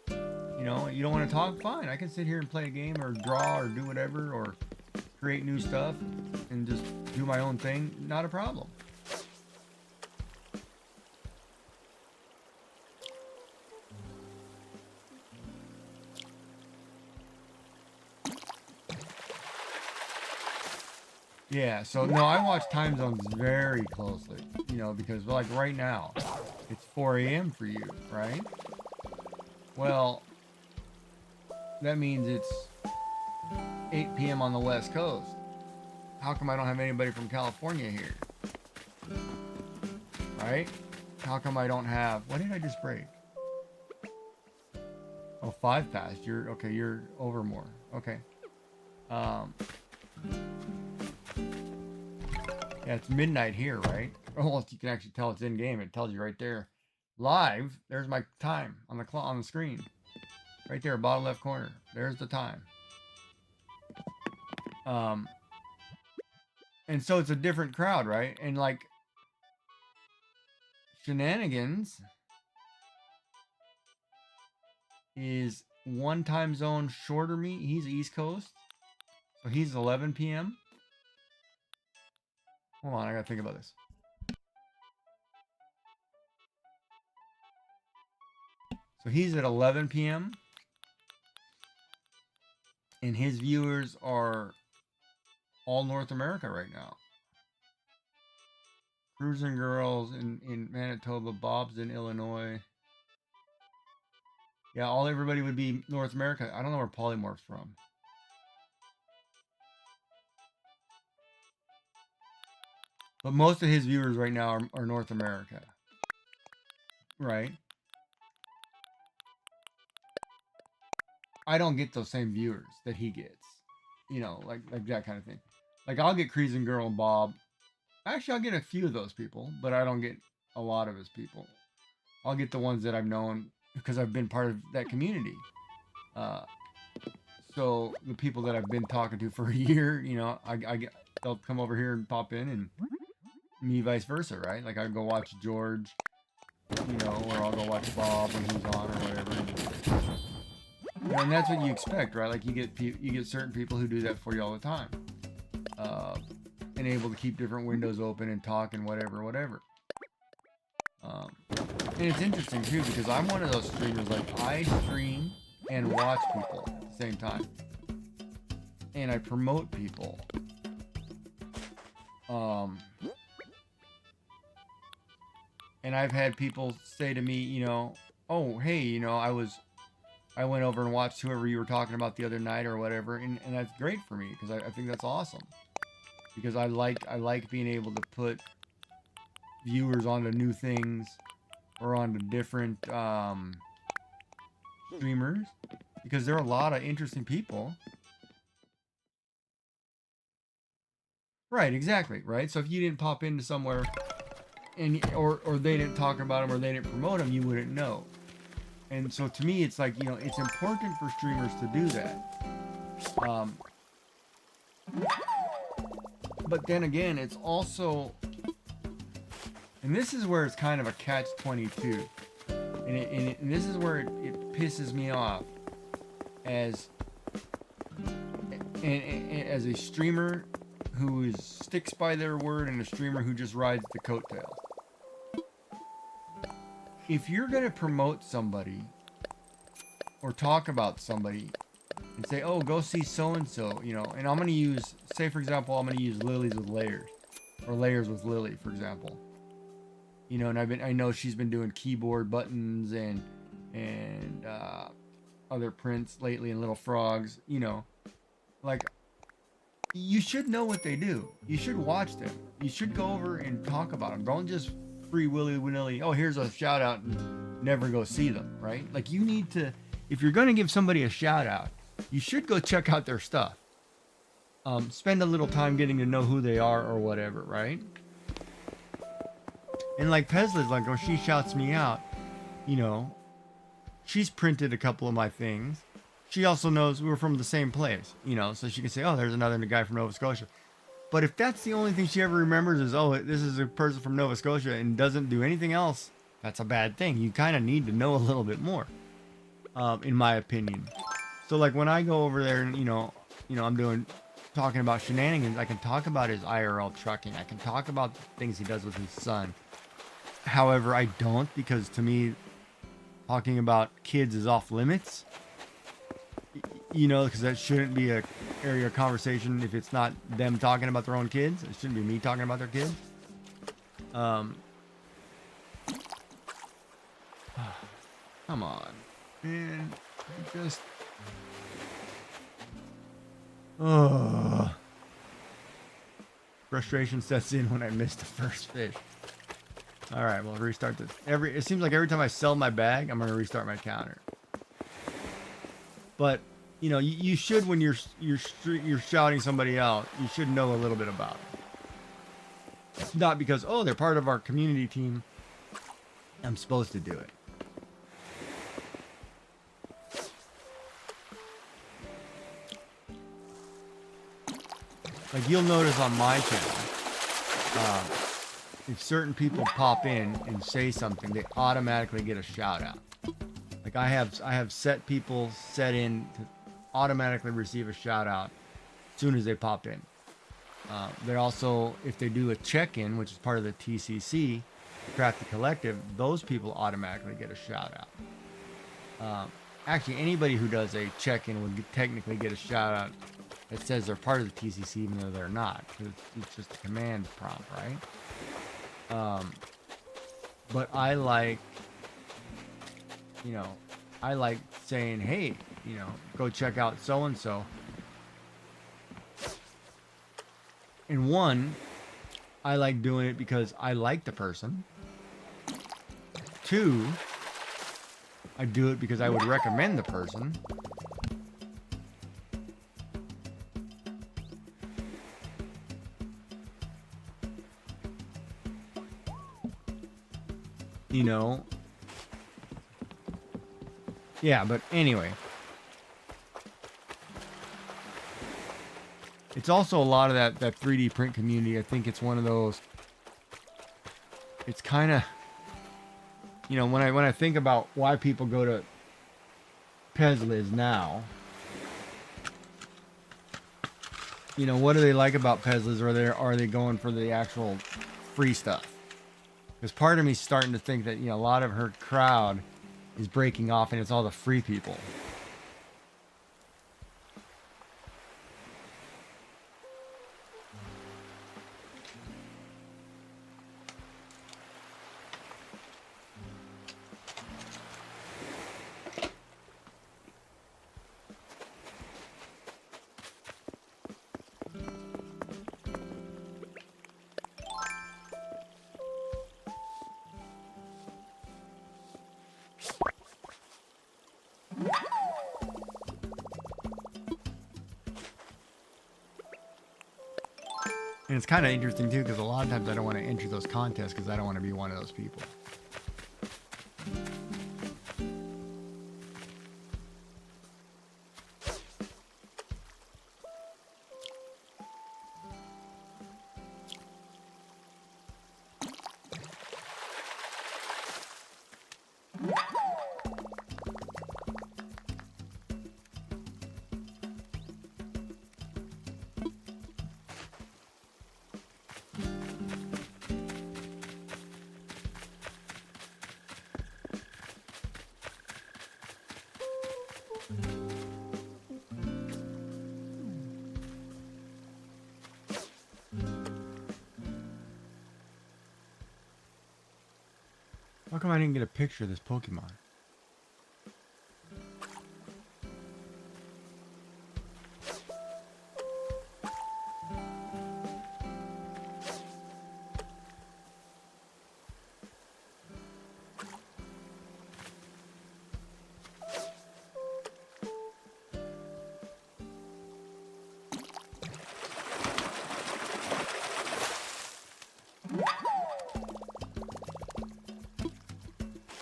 You know, you don't want to talk? Fine. I can sit here and play a game or draw or do whatever or create new stuff and just do my own thing. Not a problem. Yeah, so no, I watch time zones very closely, you know, because like right now, it's 4 a.m. for you, right? Well, that means it's 8 p.m. on the West Coast. How come I don't have anybody from California here? Right? How come I don't have... What did I just break? Oh, 5 past. You're... Okay, you're over more. Okay. Yeah, it's midnight here, right? Oh, you can actually tell it's in game. It tells you right there. Live, there's my time on the on the screen. Right there, bottom left corner. There's the time. And so it's a different crowd, right? And like Shenanigans is one time zone shorter me. He's East Coast. So he's 11 p.m. Hold on, I gotta think about this. So he's at 11 p.m. And his viewers are all North America right now. Cruising Girls in Manitoba, Bob's in Illinois. Yeah, everybody would be North America. I don't know where Polymorph's from. But most of his viewers right now are North America. Right? I don't get those same viewers that he gets. You know, like that kind of thing. Like I'll get Crease Girl and Bob. Actually, I'll get a few of those people, but I don't get a lot of his people. I'll get the ones that I've known because I've been part of that community. So the people that I've been talking to for a year, you know, I get, they'll come over here and pop in, and me vice versa, right? Like I go watch George, you know, or I'll go watch Bob when he's on or whatever. And that's what you expect, right? Like you get certain people who do that for you all the time, and able to keep different windows open and talk and whatever. And it's interesting too because I'm one of those streamers. Like I stream and watch people at the same time, and I promote people. And I've had people say to me, you know, oh hey, you know, I went over and watched whoever you were talking about the other night or whatever, and that's great for me because I think that's awesome. Because I like being able to put viewers onto new things or onto different streamers, because there are a lot of interesting people. Right, exactly, right? So if you didn't pop into somewhere and or they didn't talk about them or they didn't promote them, you wouldn't know. And so to me, it's like, you know, it's important for streamers to do that. But then again, it's also, and this is where it's kind of a catch-22, and this is where it pisses me off as as a streamer who sticks by their word and a streamer who just rides the coattails. If you're going to promote somebody or talk about somebody and say, oh, go see so-and-so, you know, and I'm going to use, say for example, I'm going to use Lilies with Layers, or Layers with Lily, for example. You know, and I know she's been doing keyboard buttons and other prints lately and little frogs, you know. Like, you should know what they do. You should watch them. You should go over and talk about them. Don't just free willy-nilly, oh, here's a shout out, and never go see them, right? Like, you need to, if you're going to give somebody a shout out, you should go check out their stuff. Spend a little time getting to know who they are or whatever, right? And like Pesla's, like when she shouts me out, you know, she's printed a couple of my things. She also knows we're from the same place, you know, so she can say, oh, there's another guy from Nova Scotia. But if that's the only thing she ever remembers is, oh, this is a person from Nova Scotia, and doesn't do anything else, that's a bad thing. You kind of need to know a little bit more, in my opinion. So like when I go over there and, you know, I'm talking about shenanigans, I can talk about his IRL trucking. I can talk about the things he does with his son. However, I don't, because to me, talking about kids is off limits. You know, because that shouldn't be a area of conversation if it's not them talking about their own kids. It shouldn't be me talking about their kids. Come on, man, just. Frustration sets in when I miss the first fish. All right, we'll restart this. It seems like every time I sell my bag, I'm gonna restart my counter. But you know, you should, when you're shouting somebody out, you should know a little bit about them. It's not because, oh, they're part of our community team, I'm supposed to do it. Like you'll notice on my channel, if certain people pop in and say something, they automatically get a shout out. Like I have set people set in to automatically receive a shout out as soon as they pop in. They also, if they do a check-in, which is part of the TCC, Crafty Collective, those people automatically get a shout out. Actually, anybody who does a check-in would technically get a shout out that says they're part of the TCC, even though they're not, because it's just a command prompt, right? But I like, you know, I like saying, hey, you know, go check out so-and-so. And one, I like doing it because I like the person. 2, I do it because I would recommend the person. You know. Yeah, but anyway. It's also a lot of that 3D print community. I think it's one of those. It's kind of, you know, when I think about why people go to Pezliz now, you know, what do they like about Pezliz? Or are they going for the actual free stuff? Because part of me's starting to think that, you know, a lot of her crowd is breaking off and it's all the free people. And it's kind of interesting too, because a lot of times I don't want to enter those contests because I don't want to be one of those people. How come I didn't get a picture of this Pokemon?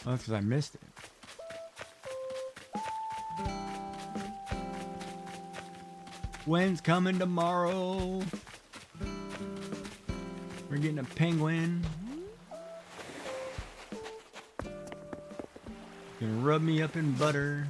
Well, that's because I missed it. When's coming tomorrow? We're getting a penguin. Gonna rub me up in butter.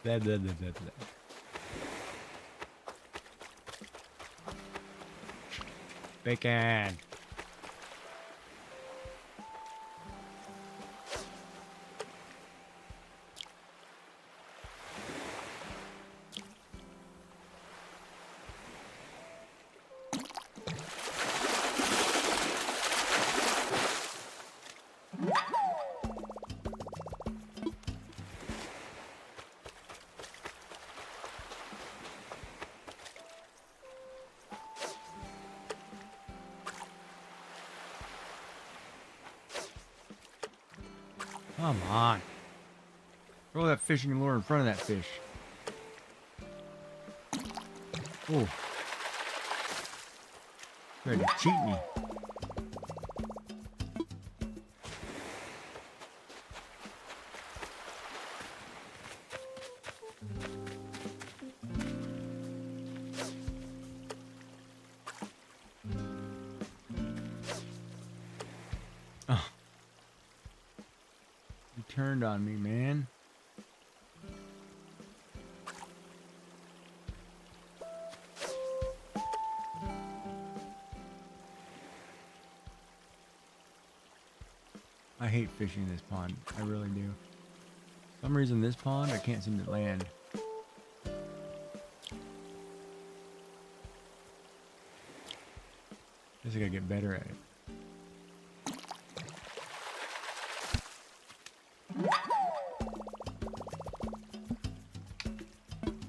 Blah, blah, blah, blah, blah. Bacon. Come on. Throw that fishing lure in front of that fish. Oh. Tried to cheat me. Oh. You turned on me, man. I hate fishing this pond. I really do. For some reason this pond I can't seem to land. Guess I gotta get better at it.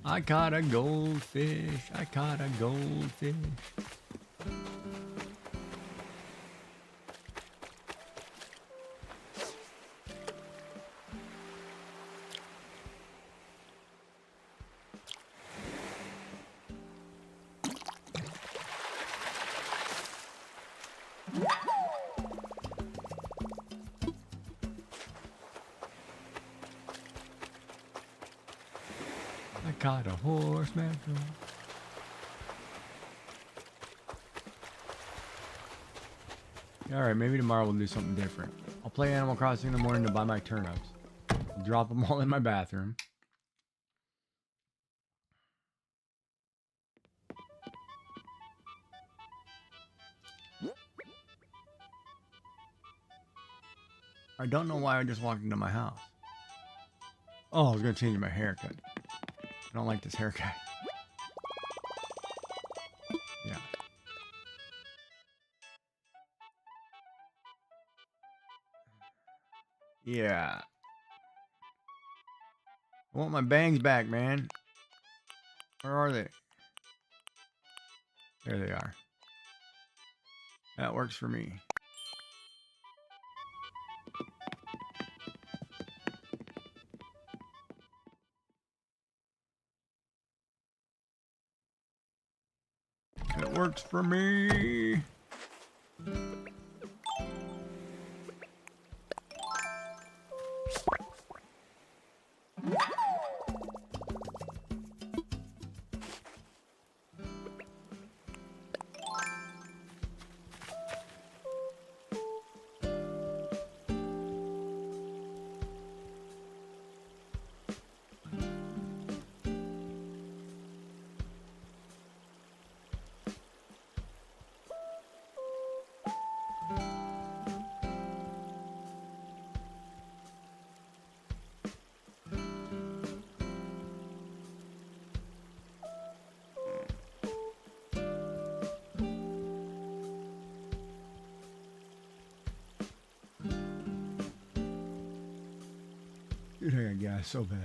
I caught a goldfish. I caught a goldfish. I caught a horse mackerel. Alright, maybe tomorrow we'll do something different. I'll play Animal Crossing in the morning to buy my turnips. I'll drop them all in my bathroom. I don't know why I just walked into my house. Oh, I was gonna change my haircut. I don't like this haircut. Yeah. Yeah. I want my bangs back, man. Where are they? There they are. That works for me. It works for me. Dude, I got gas so bad.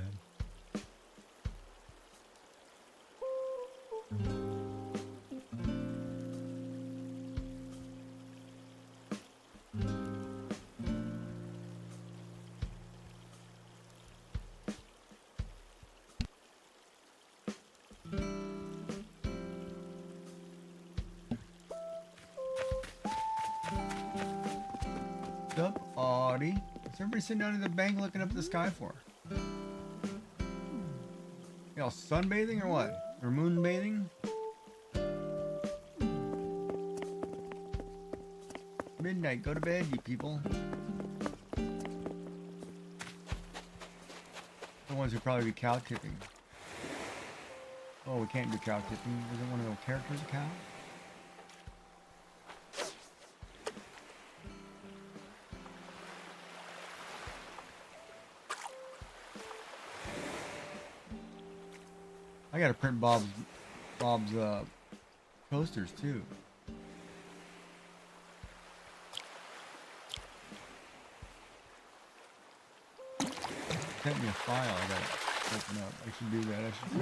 What's up, Audie? What's everybody sitting down at the bank looking up at the sky for? Y'all sunbathing or what? Or moonbathing? Midnight, go to bed, you people. The ones who probably be cow tipping. Oh, we can't do cow tipping. Isn't one of those characters a cow? I gotta print Bob's posters too. Sent me a file I gotta open up. I should do that. I should.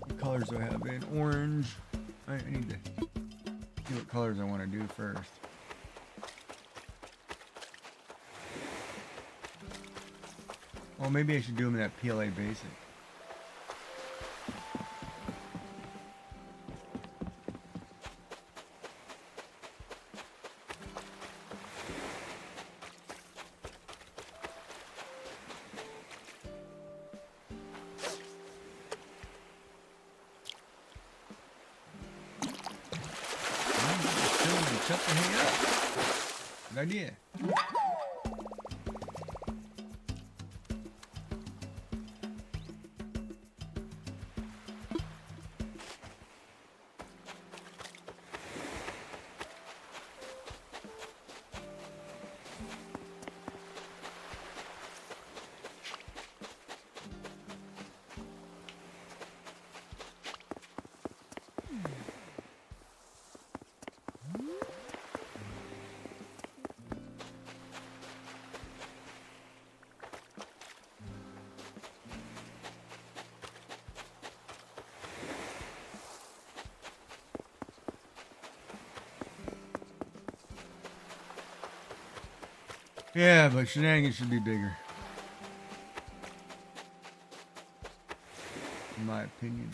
What colors do I have in? Orange. I need to see what colors I want to do first. Well, maybe I should do them in that PLA basic. Shut the hang up. Good idea. Yeah, but shenanigans should be bigger. In my opinion.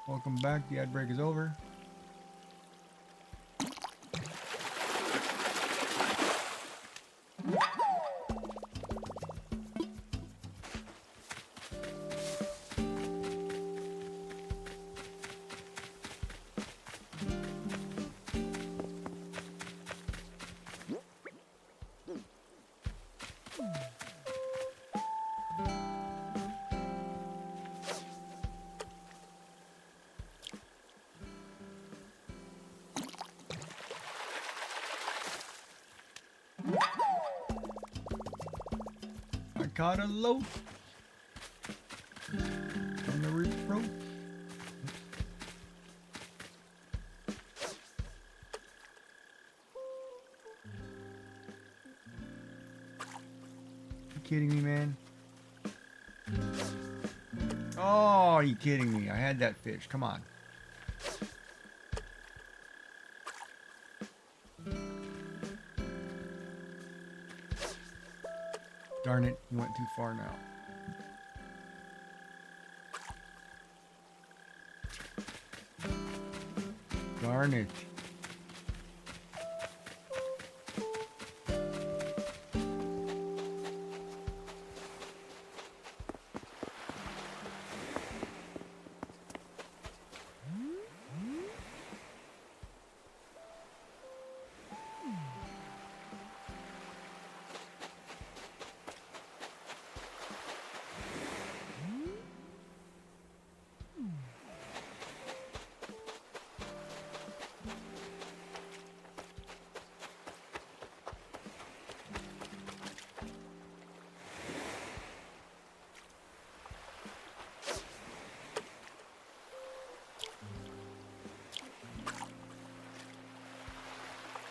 Welcome back. The ad break is over. I caught a loaf from the reproach. You kidding me, man? Oh, are you kidding me? I had that fish. Come on. Darn it, you went too far now. Darn it.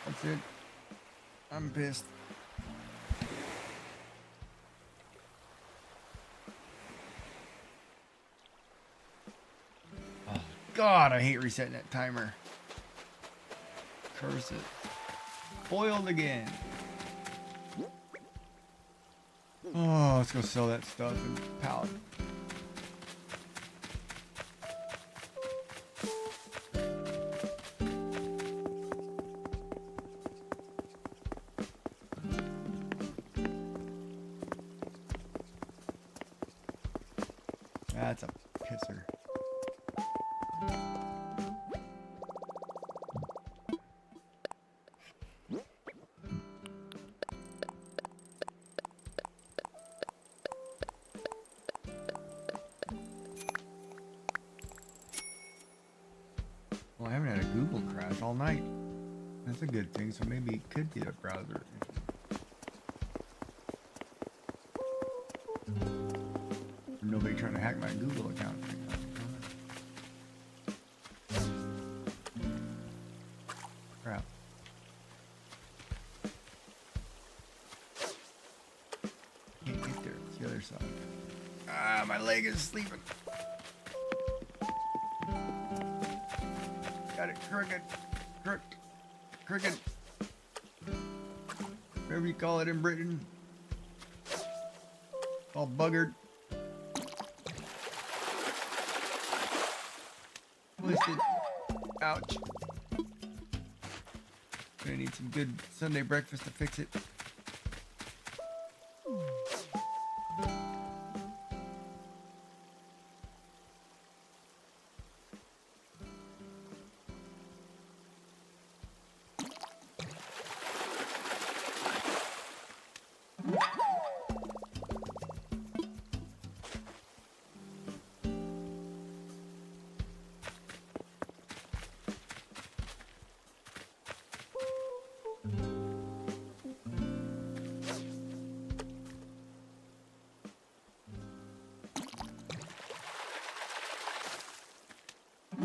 That's it. I'm pissed. Oh, God, I hate resetting that timer. Curse it. Foiled again. Oh, let's go sell that stuff in pallet. That's a pisser. Well, I haven't had a Google crash all night. That's a good thing, so maybe it could be a browser issue. Nobody trying to hack my Google account right now. Crap. Can't get there. It's the other side. Ah, my leg is sleeping. Got it crooked. Crooked. Whatever you call it in Britain. All buggered. Twisted. Ouch. Gonna need some good Sunday breakfast to fix it.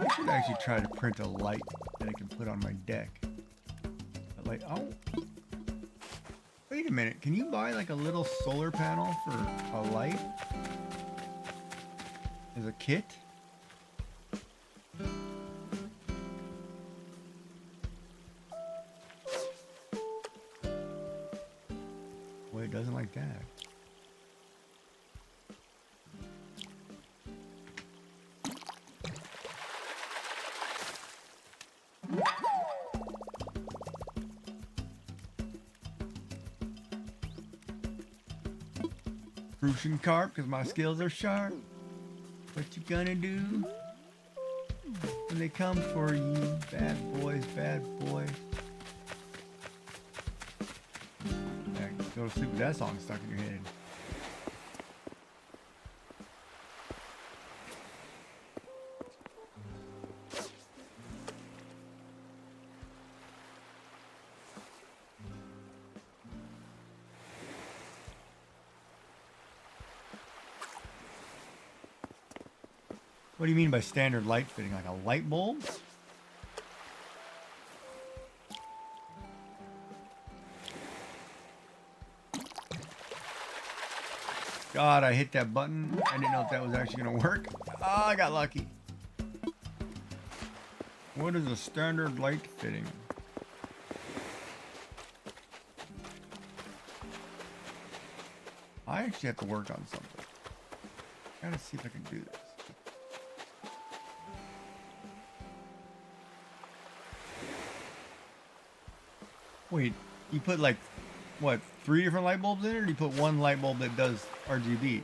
I should actually try to print a light that I can put on my deck. A light. Oh, wait a minute. Can you buy like a little solar panel for a light as a kit? Well, it doesn't like that. Crucian carp, because my skills are sharp. What you gonna do when they come for you, bad boys, bad boys? Yeah, go to sleep with that song stuck in your head. What do you mean by standard light fitting? Like a light bulb? God, I hit that button. I didn't know if that was actually going to work. Oh, I got lucky. What is a standard light fitting? I actually have to work on something. Gotta see if I can do this. Wait, you put like, what, 3 different light bulbs in it, or do you put one light bulb that does RGB?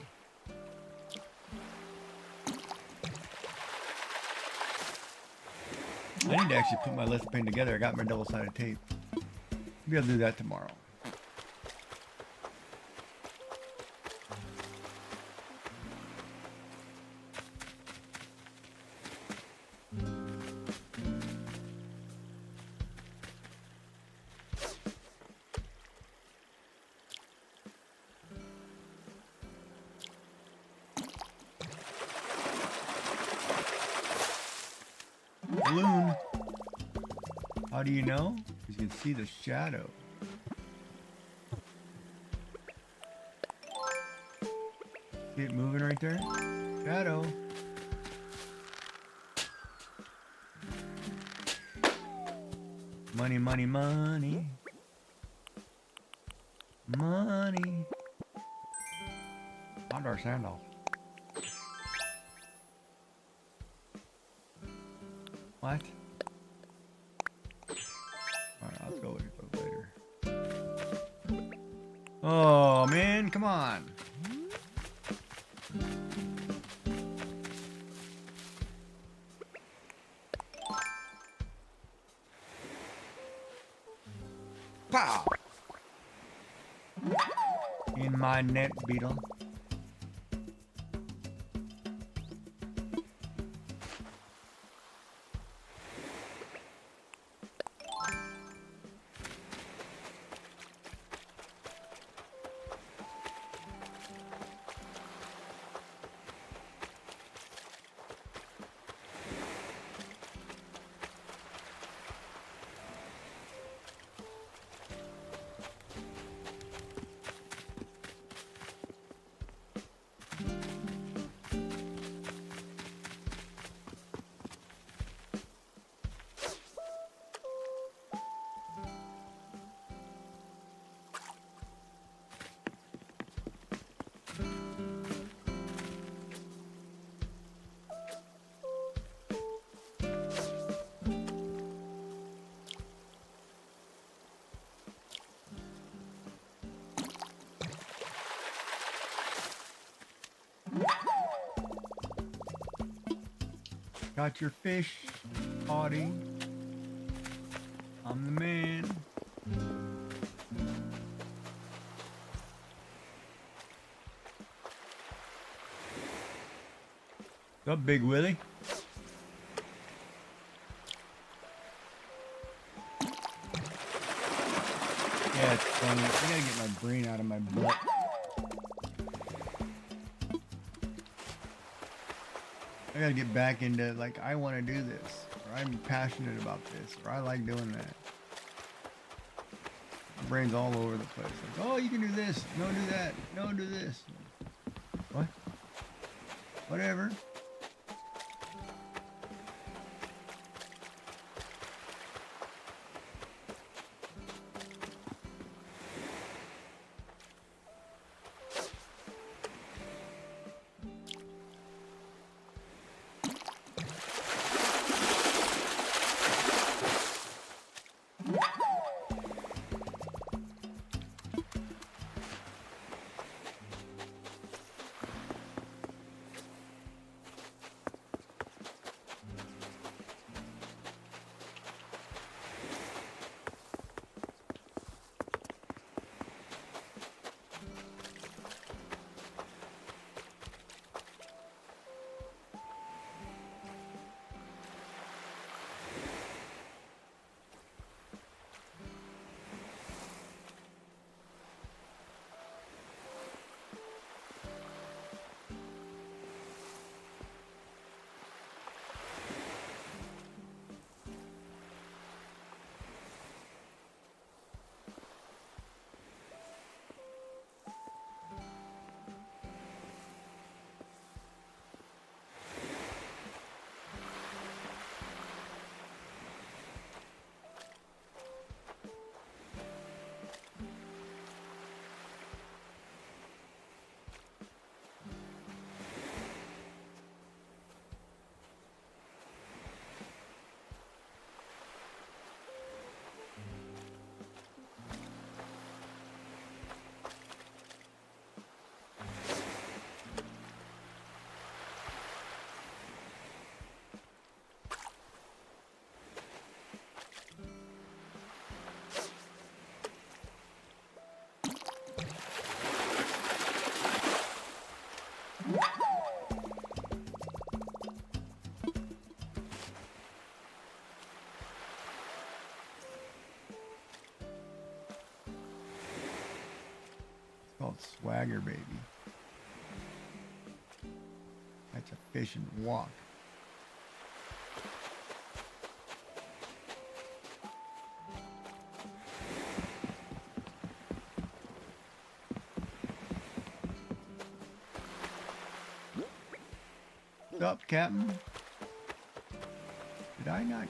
I need to actually put my list of paint together. I got my double-sided tape. Maybe I'll do that tomorrow. Balloon. How do you know? Because you can see the shadow. See it moving right there? Shadow. Money, money, money. Money. Outdoor sandal. What? Alright, I'll go with it later. Oh man, come on. Pow! In my net, beetle. Got your fish, Audie. I'm the man. What's up, Big Willie? Yeah, it's funny. I gotta get my brain out of my butt. I gotta get back into, like, I want to do this, or I'm passionate about this, or I like doing that. My brain's all over the place. Like, oh, you can do this. No, do that. No, do this. What? Whatever. Called Swagger, baby. That's a fish and walk. What's up, Captain? Did I not?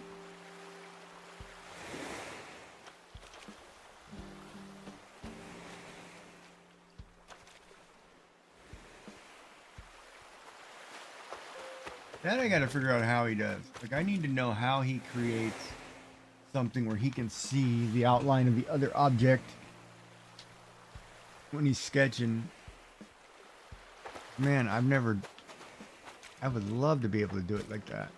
That I gotta figure out how he does. Like, I need to know how he creates something where he can see the outline of the other object when he's sketching. Man, I would love to be able to do it like that.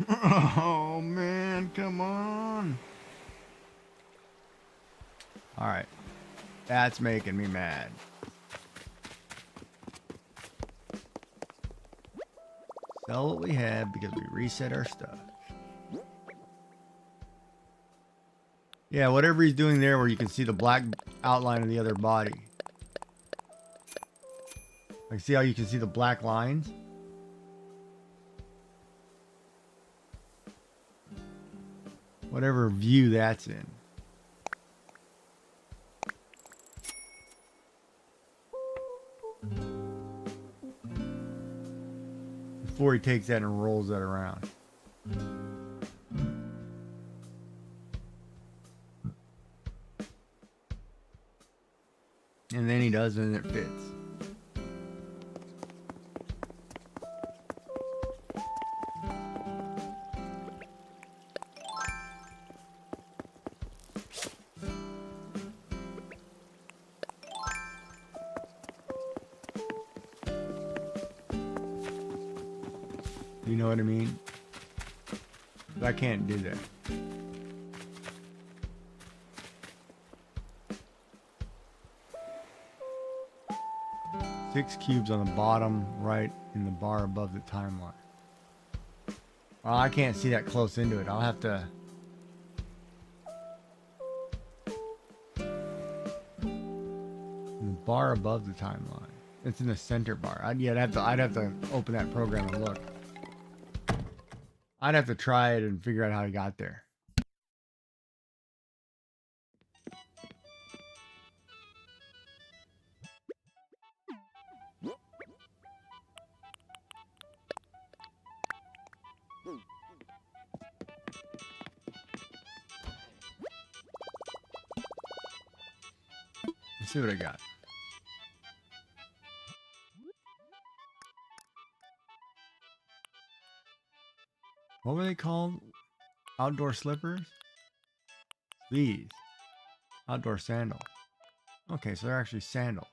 Oh man, come on. All right. That's making me mad. Sell what we have because we reset our stuff. Yeah, whatever he's doing there where you can see the black outline of the other body. Like, see how you can see the black lines? Whatever view that's in. Before he takes that and rolls that around. And then he does, and it fits. You know what I mean? I can't do that. 6 cubes on the bottom right in the bar above the timeline. Well, I can't see that close into it. I'll have to... In the bar above the timeline. It's in the center bar. I'd have to open that program and look. I'd have to try it and figure out how I got there. Let's see what I got. What were they called? Outdoor slippers? These. Outdoor sandals. Okay, so they're actually sandals.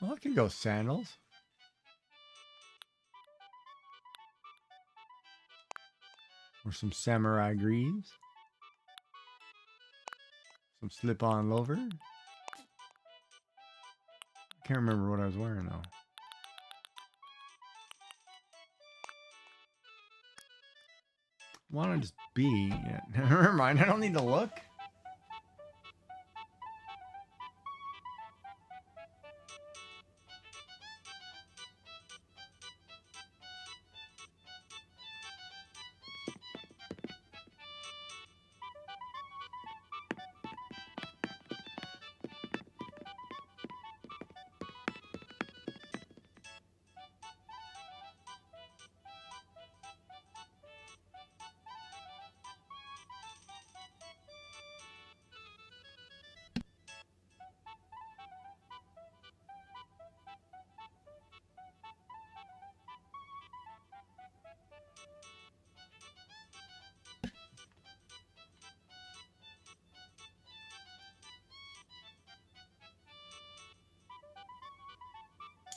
Well, I could go sandals. Or some samurai greaves. Some slip-on loafer. Can't remember what I was wearing though. Why don't I just be? Yeah. Never mind. I don't need to look.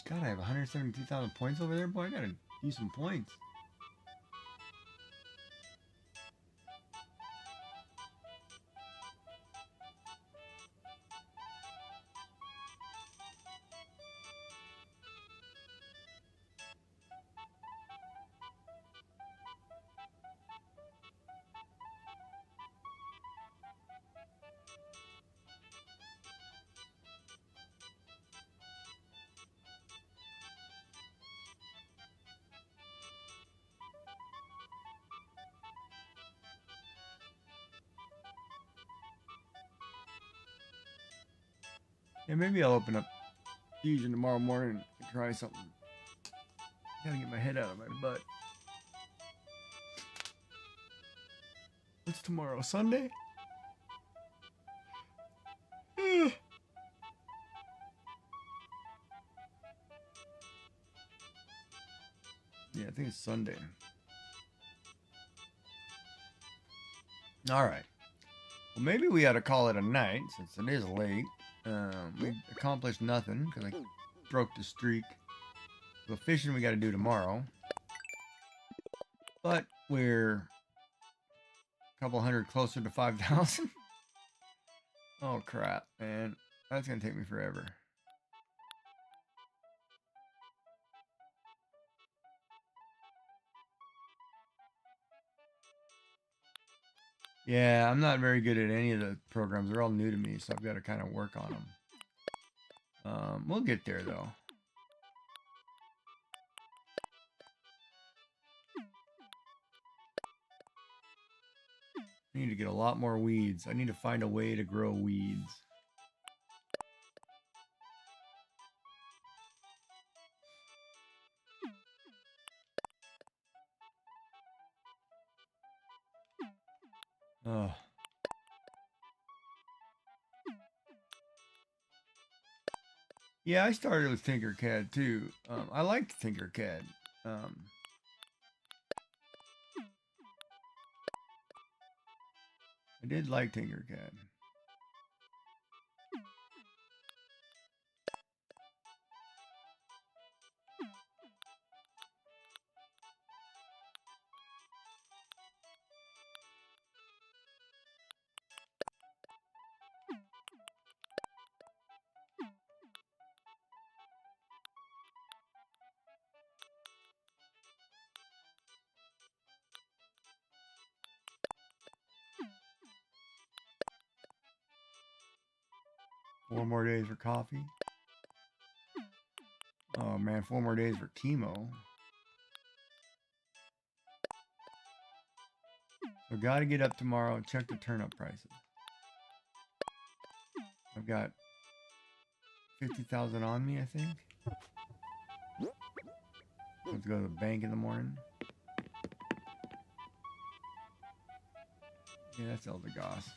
God, I have 172,000 points over there, boy. I gotta use some points. Yeah, maybe I'll open up Fusion tomorrow morning and try something. Gotta get my head out of my butt. What's tomorrow? Sunday? Yeah, I think it's Sunday. All right. Well, maybe we ought to call it a night since it is late. We accomplished nothing because I broke the streak. The fishing we got to do tomorrow. But we're a couple hundred closer to 5,000. Oh, crap, man. That's going to take me forever. Yeah, I'm not very good at any of the programs. They're all new to me, so I've got to kind of work on them. We'll get there, though. I need to get a lot more weeds. I need to find a way to grow weeds. Oh. Yeah, I started with Tinkercad too. I liked Tinkercad. I did like Tinkercad. Four more days for coffee. Oh man, 4 more days for chemo. So gotta get up tomorrow and check the turnip prices. I've got 50,000 on me, I think. Let's go to the bank in the morning. Yeah, that's Elder Goss.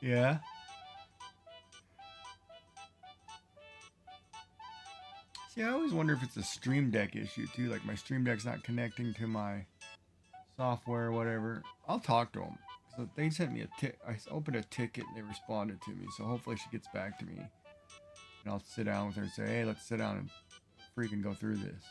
Yeah. See, I always wonder if it's a Stream Deck issue too. Like my Stream Deck's not connecting to my software or whatever. I'll talk to them. So they sent me I opened a ticket and they responded to me. So hopefully she gets back to me. And I'll sit down with her and say, hey, let's sit down and freaking go through this.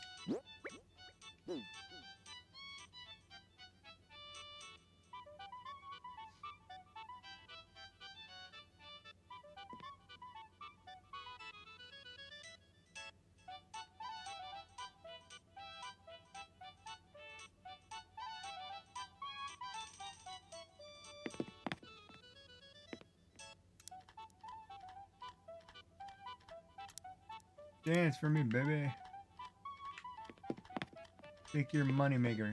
Dance for me, baby. Take your money maker.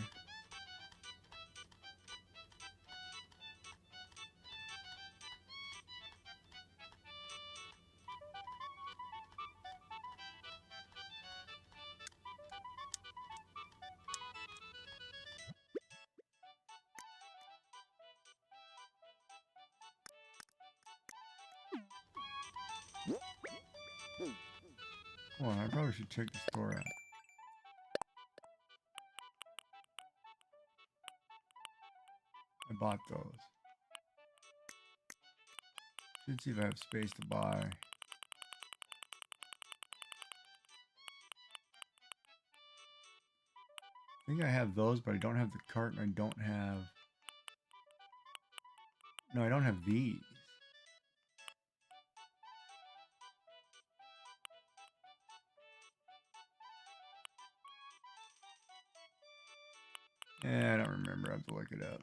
Come on, I probably should check the store out. I bought those. Should see if I have space to buy. I think I have those, but I don't have the cart and I don't have... No, I don't have these. Yeah, I don't remember. I have to look it up.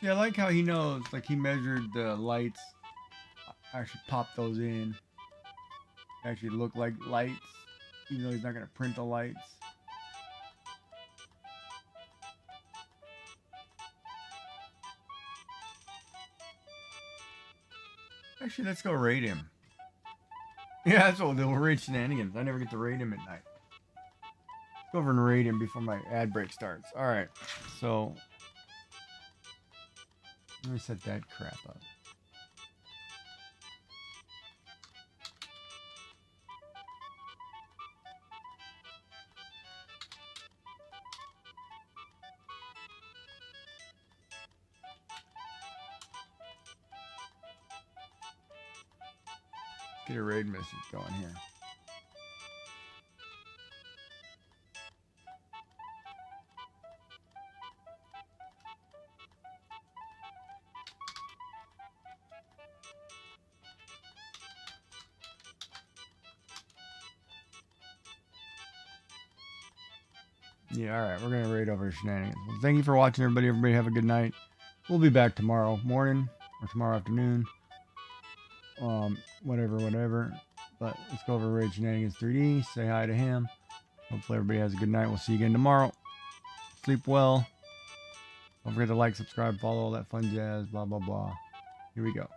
See, I like how he knows. Like, he measured the lights. I actually popped those in. Actually look like lights. Even though he's not going to print the lights. Actually, let's go raid him. Yeah, that's what we'll do. We'll raid Shenanigans. I never get to raid him at night. Let's go over and raid him before my ad break starts. Alright, so... Let me set that crap up. Get a raid message going here. Yeah, alright, we're gonna raid over Shenanigans. Well, thank you for watching, everybody. Everybody have a good night. We'll be back tomorrow morning or tomorrow afternoon. Whatever. But let's go over Raid Shenanigans 3D. Say hi to him. Hopefully everybody has a good night. We'll see you again tomorrow. Sleep well. Don't forget to like, subscribe, follow, all that fun jazz. Blah, blah, blah. Here we go.